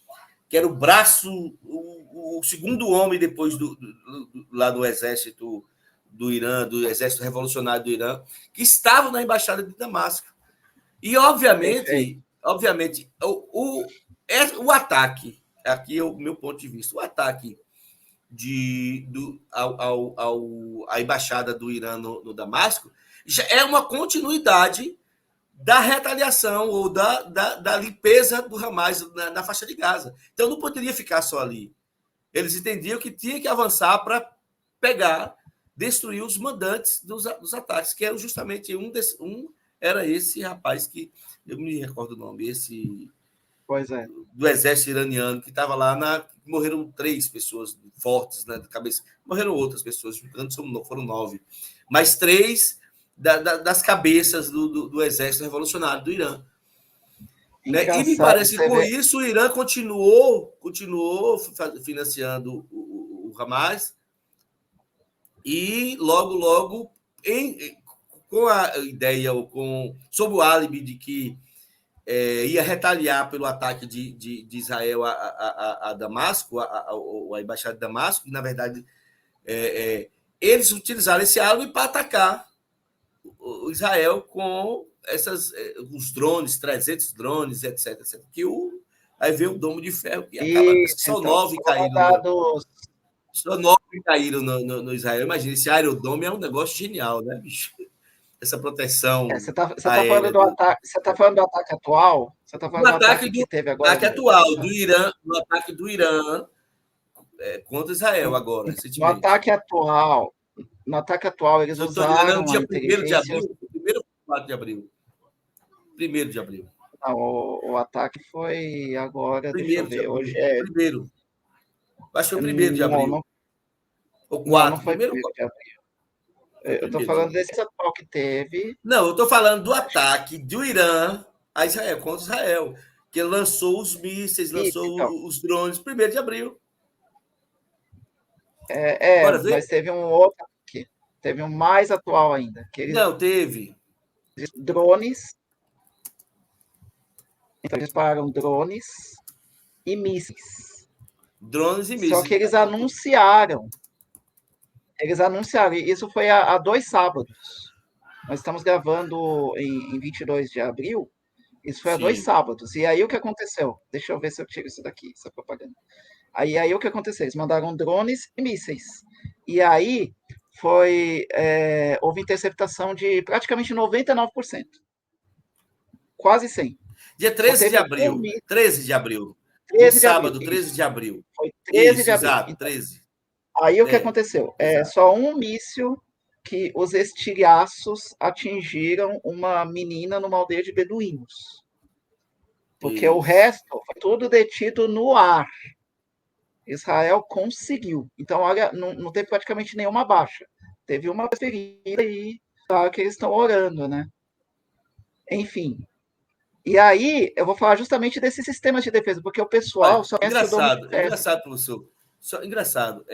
Que era o braço, o segundo homem depois lá do exército do Irã, do exército revolucionário do Irã, que estava na embaixada de Damasco. E, Perfeito. obviamente o ataque, aqui é o meu ponto de vista, o ataque à embaixada do Irã no Damasco já é uma continuidade da retaliação ou da limpeza do Hamas na faixa de Gaza. Então não poderia ficar só ali. Eles entendiam que tinha que avançar para pegar, destruir os mandantes dos ataques, que eram justamente era esse rapaz que eu me recordo o nome, esse Pois é. do exército iraniano que estava lá morreram 3 pessoas fortes, né, de cabeça. Morreram outras pessoas, foram 9, mas 3 das cabeças do exército revolucionário do Irã. Né? E me Engraçado, parece que você com vê. isso o Irã continuou financiando o Hamas e logo com a ideia ou sob o álibi de que ia retaliar pelo ataque de Israel a Damasco, a embaixada de Damasco, e na verdade eles utilizaram esse álibi para atacar o Israel com os drones, 300 drones, etc. Aí veio o Domo de Ferro e acaba. Acho que Isso, só então. 9 Foram caíram dados. só 9 caíram no Israel. Imagina, esse Iron Dome é um negócio genial, né, bicho? Essa proteção Você tá falando aérea. do ataque. Você tá falando do ataque atual? Você tá No falando do ataque, ataque que do, teve agora ataque no ano atual do passado? Irã, no ataque do Irã contra Israel agora, Então, no recentemente. ataque atual, no ataque atual, eles Se eu não estou enganando, é o usaram a dia 1º de inteligência. abril, 1º ou 4 de abril? 1º de abril. Não, o ataque foi agora, deixa eu 1º de ver. Hoje abril. é. Primeiro. Acho que foi 1º de Não, abril. não, Ou não, não 4. foi Primeiro. primeiro de abril. Foi Eu estou 1º de falando abril. desse atual que teve. Não, eu estou falando do ataque do Irã a Israel, contra Israel, que lançou os mísseis, Isso, então. lançou os drones 1º de abril. É, Bora ver? mas teve um outro aqui. Teve um mais atual ainda, que eles Não, teve. drones. Então, eles pararam drones e mísseis. Drones e Só que mísseis. eles anunciaram. Eles anunciaram, isso foi há 2 sábados. Nós estamos gravando em 22 de abril, isso foi há 2 Sim. sábados. E aí o que aconteceu? Deixa eu ver se eu tiro isso daqui, essa propaganda. Aí o que aconteceu? Eles mandaram drones e mísseis. E aí houve interceptação de praticamente 99%. Quase 100%. Dia Só 13 de teve um abril. míssil. 13 de abril. Um 13 de abril, sábado, 13 isso. de abril. Foi 13 de Isso, abril. exato, Então, 13. aí o que aconteceu? Exato. Só um míssil que os estilhaços atingiram uma menina numa aldeia de beduínos. Porque o Isso. resto foi tudo detido no ar. Israel conseguiu. Então, olha, não teve praticamente nenhuma baixa. Teve uma ferida e claro que eles estão orando, né? Enfim. E aí, eu vou falar justamente desses sistemas de defesa, porque o pessoal Olha, só conhece o domo de engraçado, ferro. engraçado, professor. Engraçado,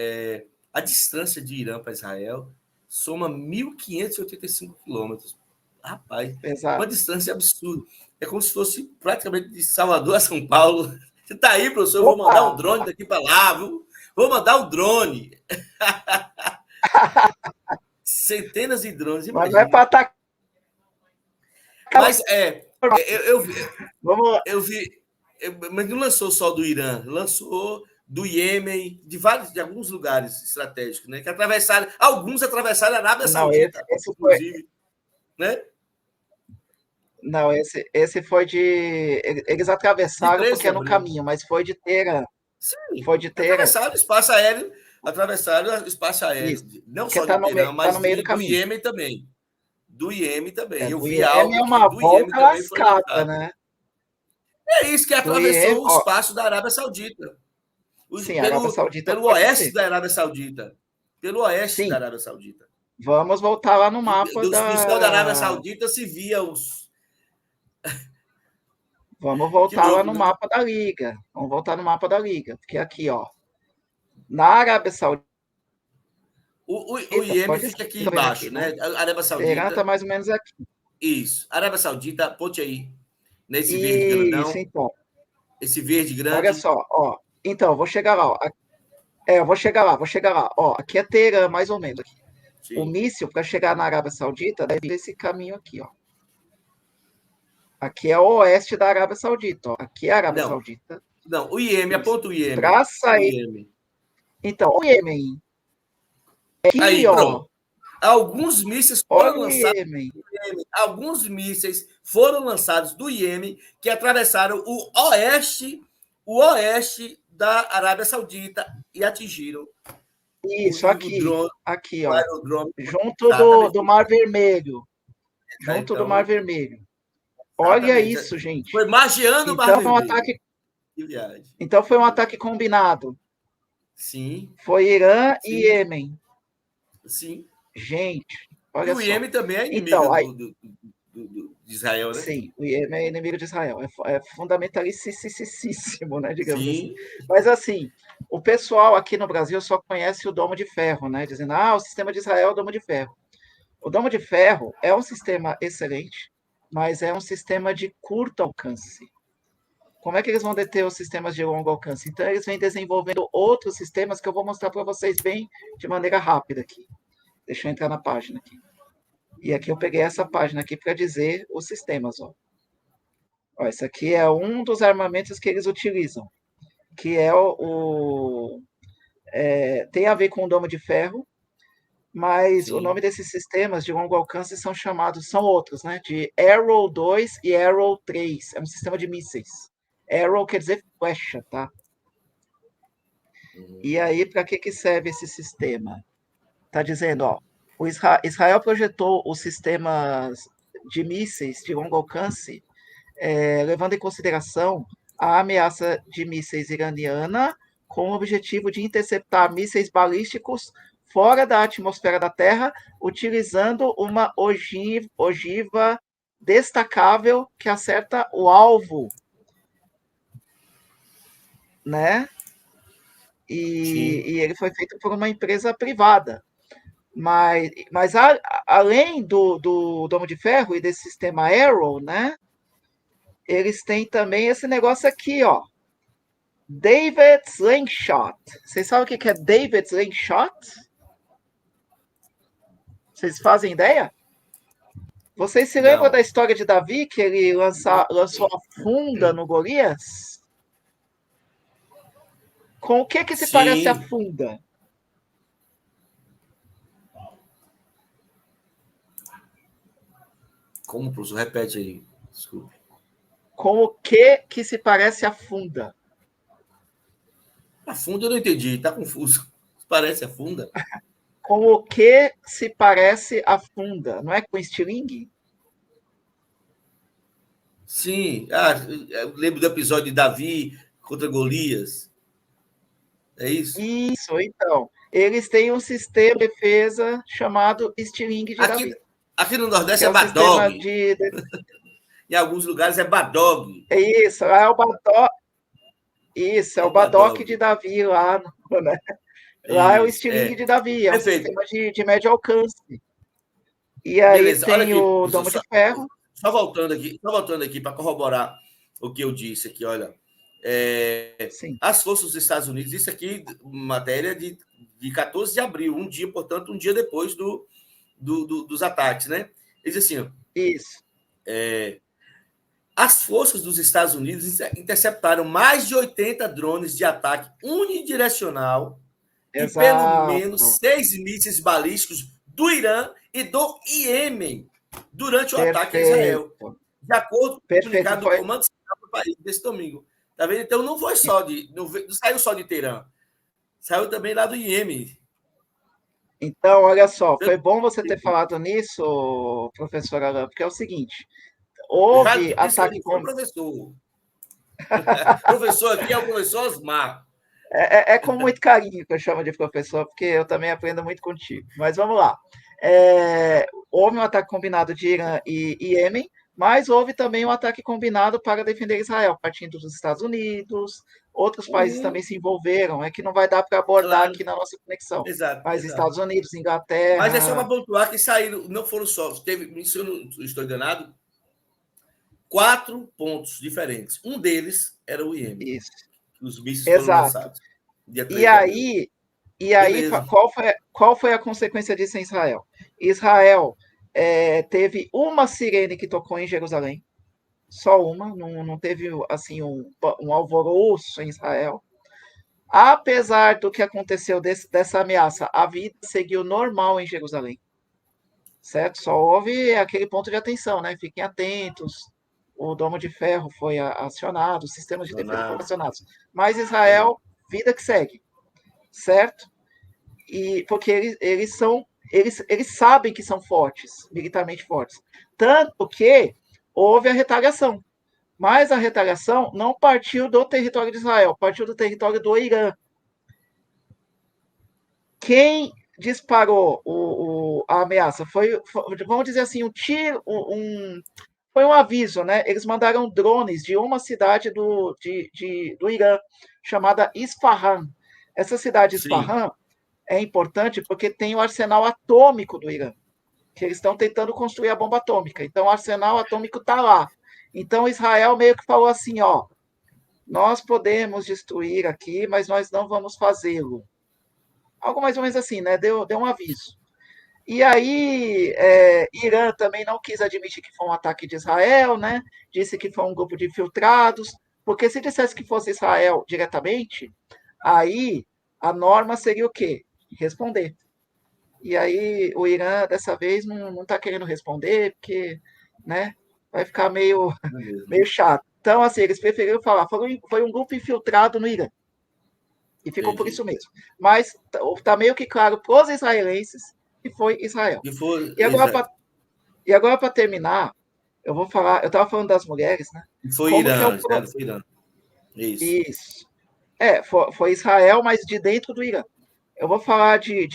a distância de Irã para Israel soma 1.585 quilômetros. Rapaz, uma Exato. distância absurda. É como se fosse praticamente de Salvador a São Paulo. Você está aí, professor? Eu vou mandar um Opa! drone daqui para lá, viu? Vou mandar um drone. Centenas de drones, Mas não é para imagina. atacar. Mas Vamos. eu vi, mas não lançou só do Irã, lançou do Iêmen, de alguns lugares estratégicos, né? Que alguns atravessaram a Arábia Não, Saudita, esse foi. inclusive, né? Não, esse foi de. Eles De atravessaram 13 porque de é no abril. caminho, mas foi de Teherã. Sim, Foi de Teherã. atravessaram o espaço aéreo, Isso. não Porque só de Teherã, tá mas no meio do do caminho. Iêmen também. Do Iêmen também. Eu Do vi IEM algo é que uma do Iêmen volta também foi lascada, lançado. né? É isso que Do IEM, atravessou o ó, espaço da Arábia Saudita. sim, a Arábia Pelo, Saudita pelo pode oeste ser. da Arábia Saudita. Pelo oeste da Sim, Arábia Saudita. vamos voltar lá no mapa Do céu da Arábia da. Saudita se via os. Vamos Que voltar lá louco, no né? mapa da Liga. Vamos voltar no mapa da Liga. Porque aqui, ó, na Arábia Saudita, O Iêmen pode fica aqui estar vendo aqui, embaixo, né? né? A Arábia Teherã está Saudita. mais ou menos aqui. Isso. Arábia Saudita, ponte aí. Nesse verde Isso, grandão. então. Esse verde Olha grande. só, ó. Então, eu vou chegar lá, ó. Eu vou chegar lá. Ó, aqui é Teherã, mais ou menos. Aqui. O Sim. míssil, para chegar na Arábia Saudita, deve ir esse caminho aqui, ó. Aqui é o oeste da Arábia Saudita, ó. Aqui é a Arábia Não, Saudita. não. O Iêmen, Isso. aponta o Iêmen. Para O sair. Iêmen. Então, o Iêmen. Aqui, Aí, ó. pronto. Alguns mísseis Olha foram o lançados Iêmen. alguns mísseis foram lançados do Iêmen que atravessaram o oeste da Arábia Saudita e atingiram Isso, o aqui. drone, Aqui, o ó. aerodrome. Junto Exatamente. do Mar Vermelho. É, Junto do Mar então, Vermelho. Olha exatamente. isso, gente. Foi magiando o Mar Então, Vermelho. Que viagem. foi um ataque combinado. Sim, Foi Irã e sim, Iêmen. sim. Gente, E olha o só. Iêmen também é inimigo Então, aí, de Israel, né? sim, o Iêmen é inimigo de Israel. É fundamentalíssimo, né, digamos assim. Sim, Mas, assim, o pessoal aqui no Brasil só conhece o Domo de Ferro, né? Dizendo, o sistema de Israel é o Domo de Ferro. O Domo de Ferro é um sistema excelente, mas é um sistema de curto alcance. Como é que eles vão deter os sistemas de longo alcance? Então, eles vêm desenvolvendo outros sistemas que eu vou mostrar para vocês bem de maneira rápida aqui. Deixa eu entrar na página aqui. E aqui eu peguei essa página aqui para dizer os sistemas. Ó, esse aqui é um dos armamentos que eles utilizam, que é tem a ver com o domo de ferro, mas o sim. nome desses sistemas de longo alcance são outros, né? De Arrow 2 e Arrow 3. É um sistema de mísseis. Arrow quer dizer flecha, tá? E aí, para que serve esse sistema? Está dizendo, ó, Israel projetou os sistemas de mísseis de longo alcance, levando em consideração a ameaça de mísseis iraniana, com o objetivo de interceptar mísseis balísticos fora da atmosfera da Terra, utilizando uma ogiva destacável que acerta o alvo, né? E ele foi feito por uma empresa privada. Mas além do Domo de Ferro e desse sistema Arrow, né? Eles têm também esse negócio aqui, ó. David Slingshot. Vocês sabem o que é David Slingshot? Vocês fazem ideia? Vocês se lembram da Não. história de Davi, que ele lançou a funda no Golias? Com o que se parece a Sim. funda? Como, professor? Repete aí. Desculpe. Com o que se parece a funda? A funda eu não entendi, tá confuso. Parece a funda? Com o que se parece a funda? Não é com estilingue? Sim. Eu lembro do episódio de Davi contra Golias. É isso? Isso, então. Eles têm um sistema de defesa chamado estilingue de Aqui, Davi, aqui no que Nordeste é é o sistema Badog. de. Em alguns lugares é Badog. É isso, é o Badok. Isso, é É o o Badok Badog. de Davi lá, né? Lá é o Isso, estilingue é. de Davi, é um Perfeito. sistema de médio alcance. E aí Beleza. Olha tem aqui, o professor, Domo de Ferro. só voltando aqui para corroborar o que eu disse aqui, olha. Sim, As forças dos Estados Unidos, isso aqui, matéria de 14 de abril, um dia, portanto, um dia depois dos ataques, né? Ele diz assim, ó, isso. as forças dos Estados Unidos interceptaram mais de 80 drones de ataque unidirecional e pelo menos Exato. 6 mísseis balísticos do Irã e do Iêmen durante o ataque a Israel, Perfeito. de acordo com o Perfeito. comunicado do Foi. Comando Central do país desse domingo. Tá vendo? Então não foi só não saiu só de Teherã, saiu também lá do Iêmen. Então, olha só, foi bom você ter falado nisso, professor Alain, porque é o seguinte: Já houve disse que eu ataque não sou professor. Professor aqui é o professor Osmar. É com muito carinho que eu chamo de professor, porque eu também aprendo muito contigo. Mas vamos lá. Houve um ataque combinado de Irã e Iêmen, mas houve também um ataque combinado para defender Israel, partindo dos Estados Unidos. Outros países também se envolveram. É que não vai dar para abordar Claro, aqui na nossa conexão. exato, Mas exato. Estados Unidos, Mas é só para Inglaterra. pontuar que saíram, não foram só, teve, se eu não estou enganado, 4 pontos diferentes. Um deles era o Iêmen, Isso, que os mísseis foram exato. lançados, dia E 3 de abril. aí, Beleza. qual foi a consequência disso em Israel? Israel teve uma sirene que tocou em Jerusalém, só uma, não teve assim um alvoroço em Israel. Apesar do que aconteceu dessa ameaça, a vida seguiu normal em Jerusalém, certo? Só houve aquele ponto de atenção, né? Fiquem atentos. O Domo de Ferro foi acionado, os sistemas de defesa foram acionados. Mas Israel, vida que segue, certo? E porque eles sabem que são fortes, militarmente fortes. Tanto que houve a retaliação. Mas a retaliação não partiu do território de Israel, partiu do território do Irã. Quem disparou a ameaça foi, vamos dizer assim, um tiro, foi um aviso, né? Eles mandaram drones de uma cidade do Irã, chamada Isfahan. Essa cidade Sim. Isfahan é importante porque tem o arsenal atômico do Irã, que eles estão tentando construir a bomba atômica. Então, o arsenal atômico está lá. Então, Israel meio que falou assim, ó, nós podemos destruir aqui, mas nós não vamos fazê-lo. Algo mais ou menos assim, né? Deu um aviso. E aí, Irã também não quis admitir que foi um ataque de Israel, né? Disse que foi um grupo de infiltrados, porque se dissesse que fosse Israel diretamente, aí a norma seria o quê? Responder. E aí o Irã, dessa vez, não está querendo responder, porque né, vai ficar meio chato. Então, assim, eles preferiram falar, foi um grupo infiltrado no Irã. E ficou por Entendi. isso mesmo. Mas está meio que claro para os israelenses que foi Israel. E foi, E agora para terminar, eu vou falar, eu estava falando das mulheres, né? e foi Como que é Irã, certo? Foi Irã. Isso. Isso. Foi Israel, mas de dentro do Irã. Eu vou falar de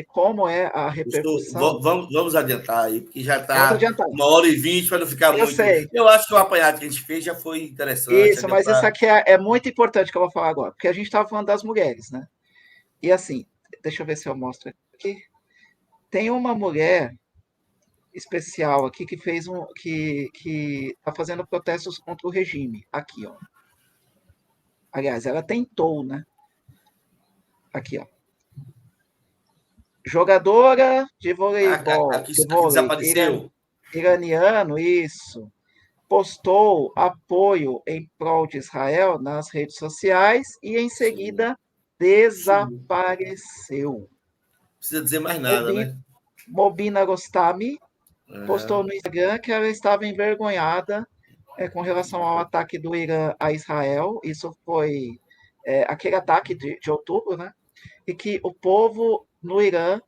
como é a repercussão. Vamos adiantar aí, porque já Vamos está adiantar. 1h20 para não ficar Eu muito. sei. Eu acho que o apanhado que a gente fez já foi interessante, já Isso, deu mas isso para. aqui é muito importante que eu vou falar agora, porque a gente estava falando das mulheres, né? E assim, deixa eu ver se eu mostro aqui. Tem uma mulher especial aqui que fez que está fazendo protestos contra o regime. Aqui, ó. Aliás, ela tentou, né? Aqui, ó. Jogadora de voleibol, de Aqui vôlei desapareceu. iraniano, isso, postou apoio em prol de Israel nas redes sociais e em Sumiu. seguida Sumiu. desapareceu. Não precisa dizer mais nada, Mobi- né? Mobina Gostami postou Aham. no Instagram que ela estava envergonhada com relação ao ataque do Irã a Israel. Isso foi aquele ataque de outubro, né? E que o povo no Irã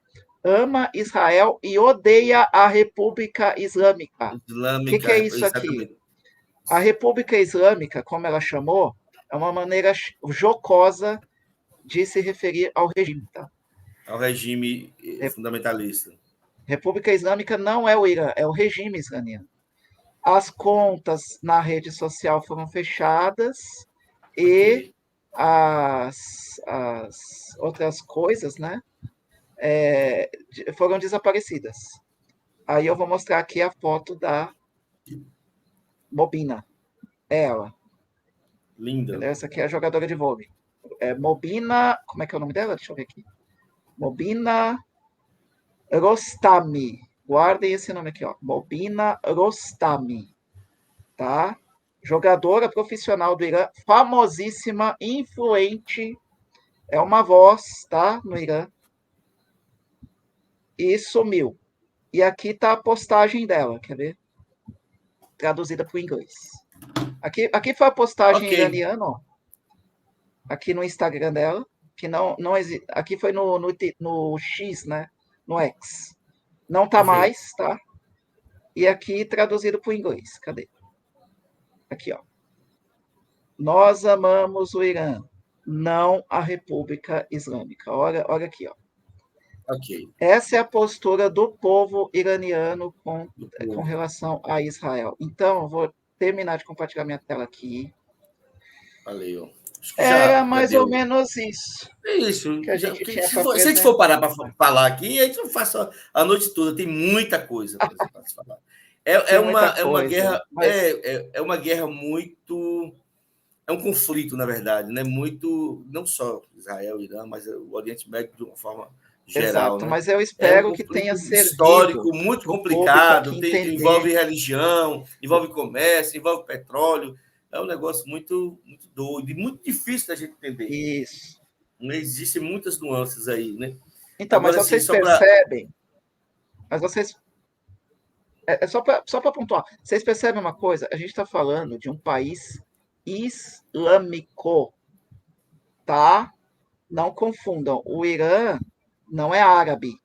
ama Israel e odeia a República Islâmica. O que é Islâmica, isso aqui? exatamente. A República Islâmica, como ela chamou, é uma maneira jocosa de se referir ao regime. Tá? Ao regime fundamentalista. República Islâmica não é o Irã, é o regime islâmico. As contas na rede social foram fechadas e Ok. as outras coisas, né, foram desaparecidas. Aí eu vou mostrar aqui a foto da Mobina, ela. Linda. Entendeu? Essa aqui é a jogadora de vôlei. Mobina, como é que é o nome dela? Deixa eu ver aqui. Mobina Rostami. Guardem esse nome aqui, ó. Mobina Rostami, tá? Jogadora profissional do Irã, famosíssima, influente, é uma voz, tá? No Irã. E sumiu. E aqui tá a postagem dela, quer ver? Traduzida para o inglês. Aqui foi a postagem Ok. iraniana, ó. Aqui no Instagram dela, que não existe. Aqui foi no X, né? No X. Não tá Perfeito. mais, tá? E aqui traduzido para o inglês. Cadê? Aqui, ó. Nós amamos o Irã, não a República Islâmica. Olha aqui, ó. Ok. Essa é a postura do povo iraniano Do com povo. relação a Israel. Então, eu vou terminar de compartilhar minha tela aqui. Valeu. Acho que Era já mais ou deu. menos isso É isso. que a gente tinha para Se a gente apresentar. for parar para falar aqui, a gente não faz só a noite toda. Tem muita coisa para se falar. Tinha muita É uma coisa, guerra, mas é uma guerra muito. É um conflito, na verdade, né? Muito, não só Israel, Irã, mas o Oriente Médio de uma forma geral, exato, né? mas eu É um espero que tenha conflito servido histórico muito para o público complicado, aqui entender. envolve religião, envolve comércio, envolve petróleo. É um negócio muito doido e muito difícil da gente entender. Isso. Né? Existem muitas nuances aí, né? Então, mas Agora, assim, vocês só para. percebem, mas vocês só para pontuar, vocês percebem uma coisa? A gente está falando de um país islâmico, tá? Não confundam. O Irã não é árabe.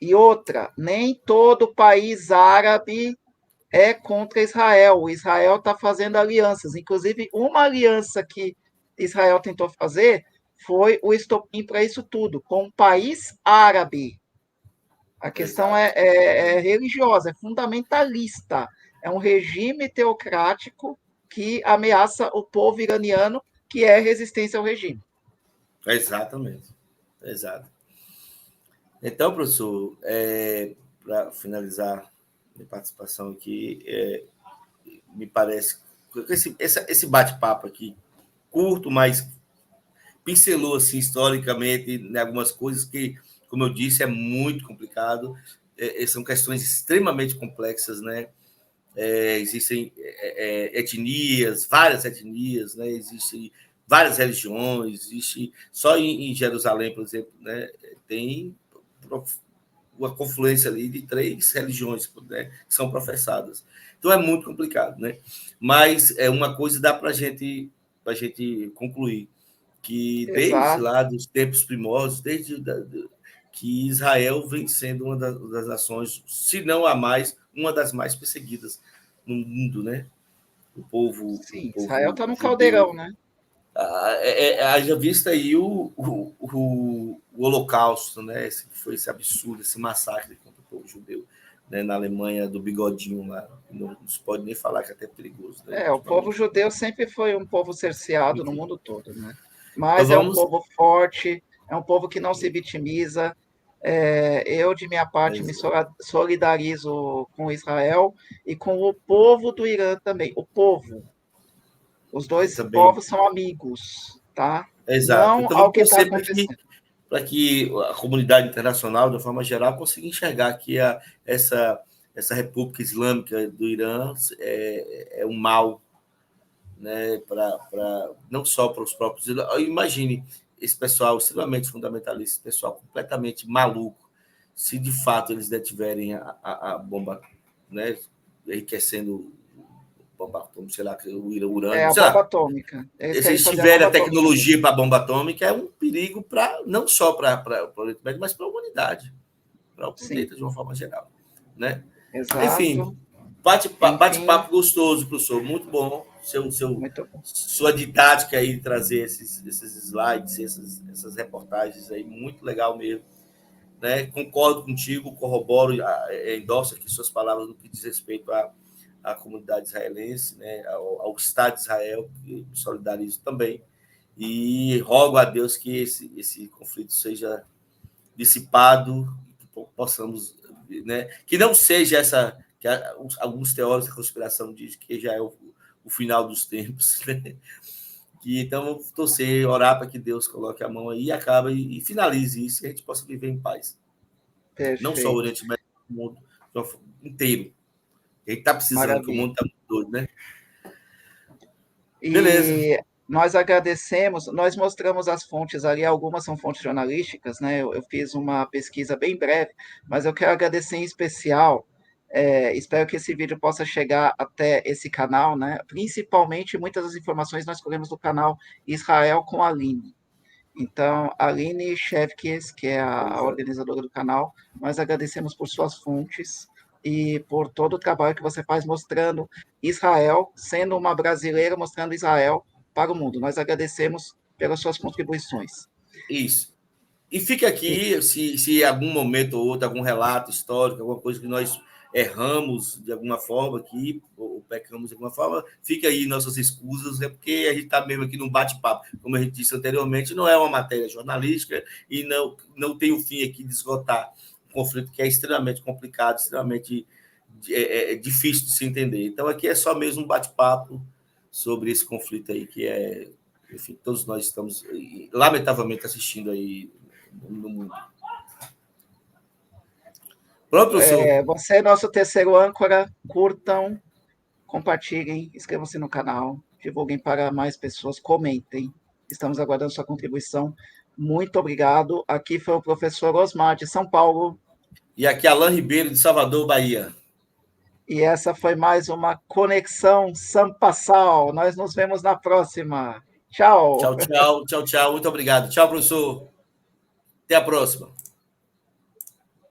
E outra, nem todo país árabe é contra Israel. O Israel está fazendo alianças. Inclusive, uma aliança que Israel tentou fazer foi o estopim para isso tudo, com um país árabe. A questão Exato. é religiosa, é fundamentalista. É um regime teocrático que ameaça o povo iraniano, que é resistência ao regime. Exatamente. Exato. Então, professor, para finalizar minha participação aqui, me parece que esse bate-papo aqui, curto, mas pincelou assim, historicamente em algumas coisas que, como eu disse, é muito complicado. São questões extremamente complexas, né? Existem etnias, várias etnias, né? Existem várias religiões, existe só em Jerusalém, por exemplo, né? Tem uma confluência ali de 3 religiões, né, que são professadas. Então é muito complicado, né? Mas é uma coisa dá para gente concluir que desde Exato. lá dos tempos primórdios, que Israel vem sendo uma das nações, se não a mais, uma das mais perseguidas no mundo, né? O Sim, Israel povo está no judeu caldeirão, né? Haja vista aí o Holocausto, né? Foi esse absurdo, esse massacre contra o povo judeu, né? Na Alemanha do bigodinho lá. Não se pode nem falar que é até perigoso. Né? O povo judeu sempre foi um povo cerceado no mundo todo, né? Então Mas é um povo forte, é um povo que não se vitimiza. Eu, de minha parte, me solidarizo com Israel e com o povo do Irã também. O povo. Os dois povos são amigos, tá? Exato. Não Então ao vamos que está torcer acontecendo. para que a comunidade internacional, de uma forma geral, consiga enxergar que essa República Islâmica do Irã é um mal, né, não só para os próprios. Imagine esse pessoal extremamente fundamentalista, esse pessoal completamente maluco, se de fato eles detiverem a bomba, né, enriquecendo bomba atômica, sei lá, o urânio, A sei bomba lá. atômica. Eles Se querem eles fazer a tiverem bomba a atômica. tecnologia para a bomba atômica, é um perigo não só para o Oriente Médio, mas para a humanidade, para o planeta de uma forma geral. Né? Exato. Enfim, bate-papo gostoso, professor, muito bom. Muito bom. Sua didática aí de trazer esses slides, essas reportagens aí, muito legal mesmo. Né? Concordo contigo, corroboro, endosso aqui suas palavras no que diz respeito à comunidade israelense, né? ao Estado de Israel, que me solidarizo também. E rogo a Deus que esse conflito seja dissipado, que possamos, né? Que não seja essa que alguns teóricos da conspiração dizem que já é o final dos tempos, né? Que, então, vamos torcer, orar para que Deus coloque a mão aí e acabe e finalize isso, e a gente possa viver em paz. Perfeito. Não só o Oriente Médio, o mundo inteiro. A gente está precisando, que o mundo está muito doido, né? Beleza. E nós agradecemos, nós mostramos as fontes ali, algumas são fontes jornalísticas, né? Eu fiz uma pesquisa bem breve, mas eu quero agradecer em especial. Espero que esse vídeo possa chegar até esse canal, né? Principalmente muitas das informações nós colhemos do canal Israel com a Aline. Então, Aline Shevkes, que é a organizadora do canal, nós agradecemos por suas fontes e por todo o trabalho que você faz mostrando Israel, sendo uma brasileira, mostrando Israel para o mundo. Nós agradecemos pelas suas contribuições. Isso. E fica aqui, se em algum momento ou outro, algum relato histórico, alguma coisa que nós erramos de alguma forma aqui, ou pecamos de alguma forma, fica aí nossas escusas, porque a gente está mesmo aqui num bate-papo. Como a gente disse anteriormente, não é uma matéria jornalística e não tem o fim aqui de esgotar um conflito que é extremamente complicado, extremamente difícil de se entender. Então, aqui é só mesmo um bate-papo sobre esse conflito aí, que enfim, todos nós estamos, lamentavelmente, assistindo aí no mundo. Pronto, professor? Você é nosso terceiro âncora. Curtam, compartilhem, inscrevam-se no canal, divulguem para mais pessoas, comentem. Estamos aguardando sua contribuição. Muito obrigado. Aqui foi o professor Osmar, de São Paulo. E aqui Alain Ribeiro, de Salvador, Bahia. E essa foi mais uma Conexão Sampassal. Nós nos vemos na próxima. Tchau. Tchau, tchau, tchau, tchau. Muito obrigado. Tchau, professor. Até a próxima.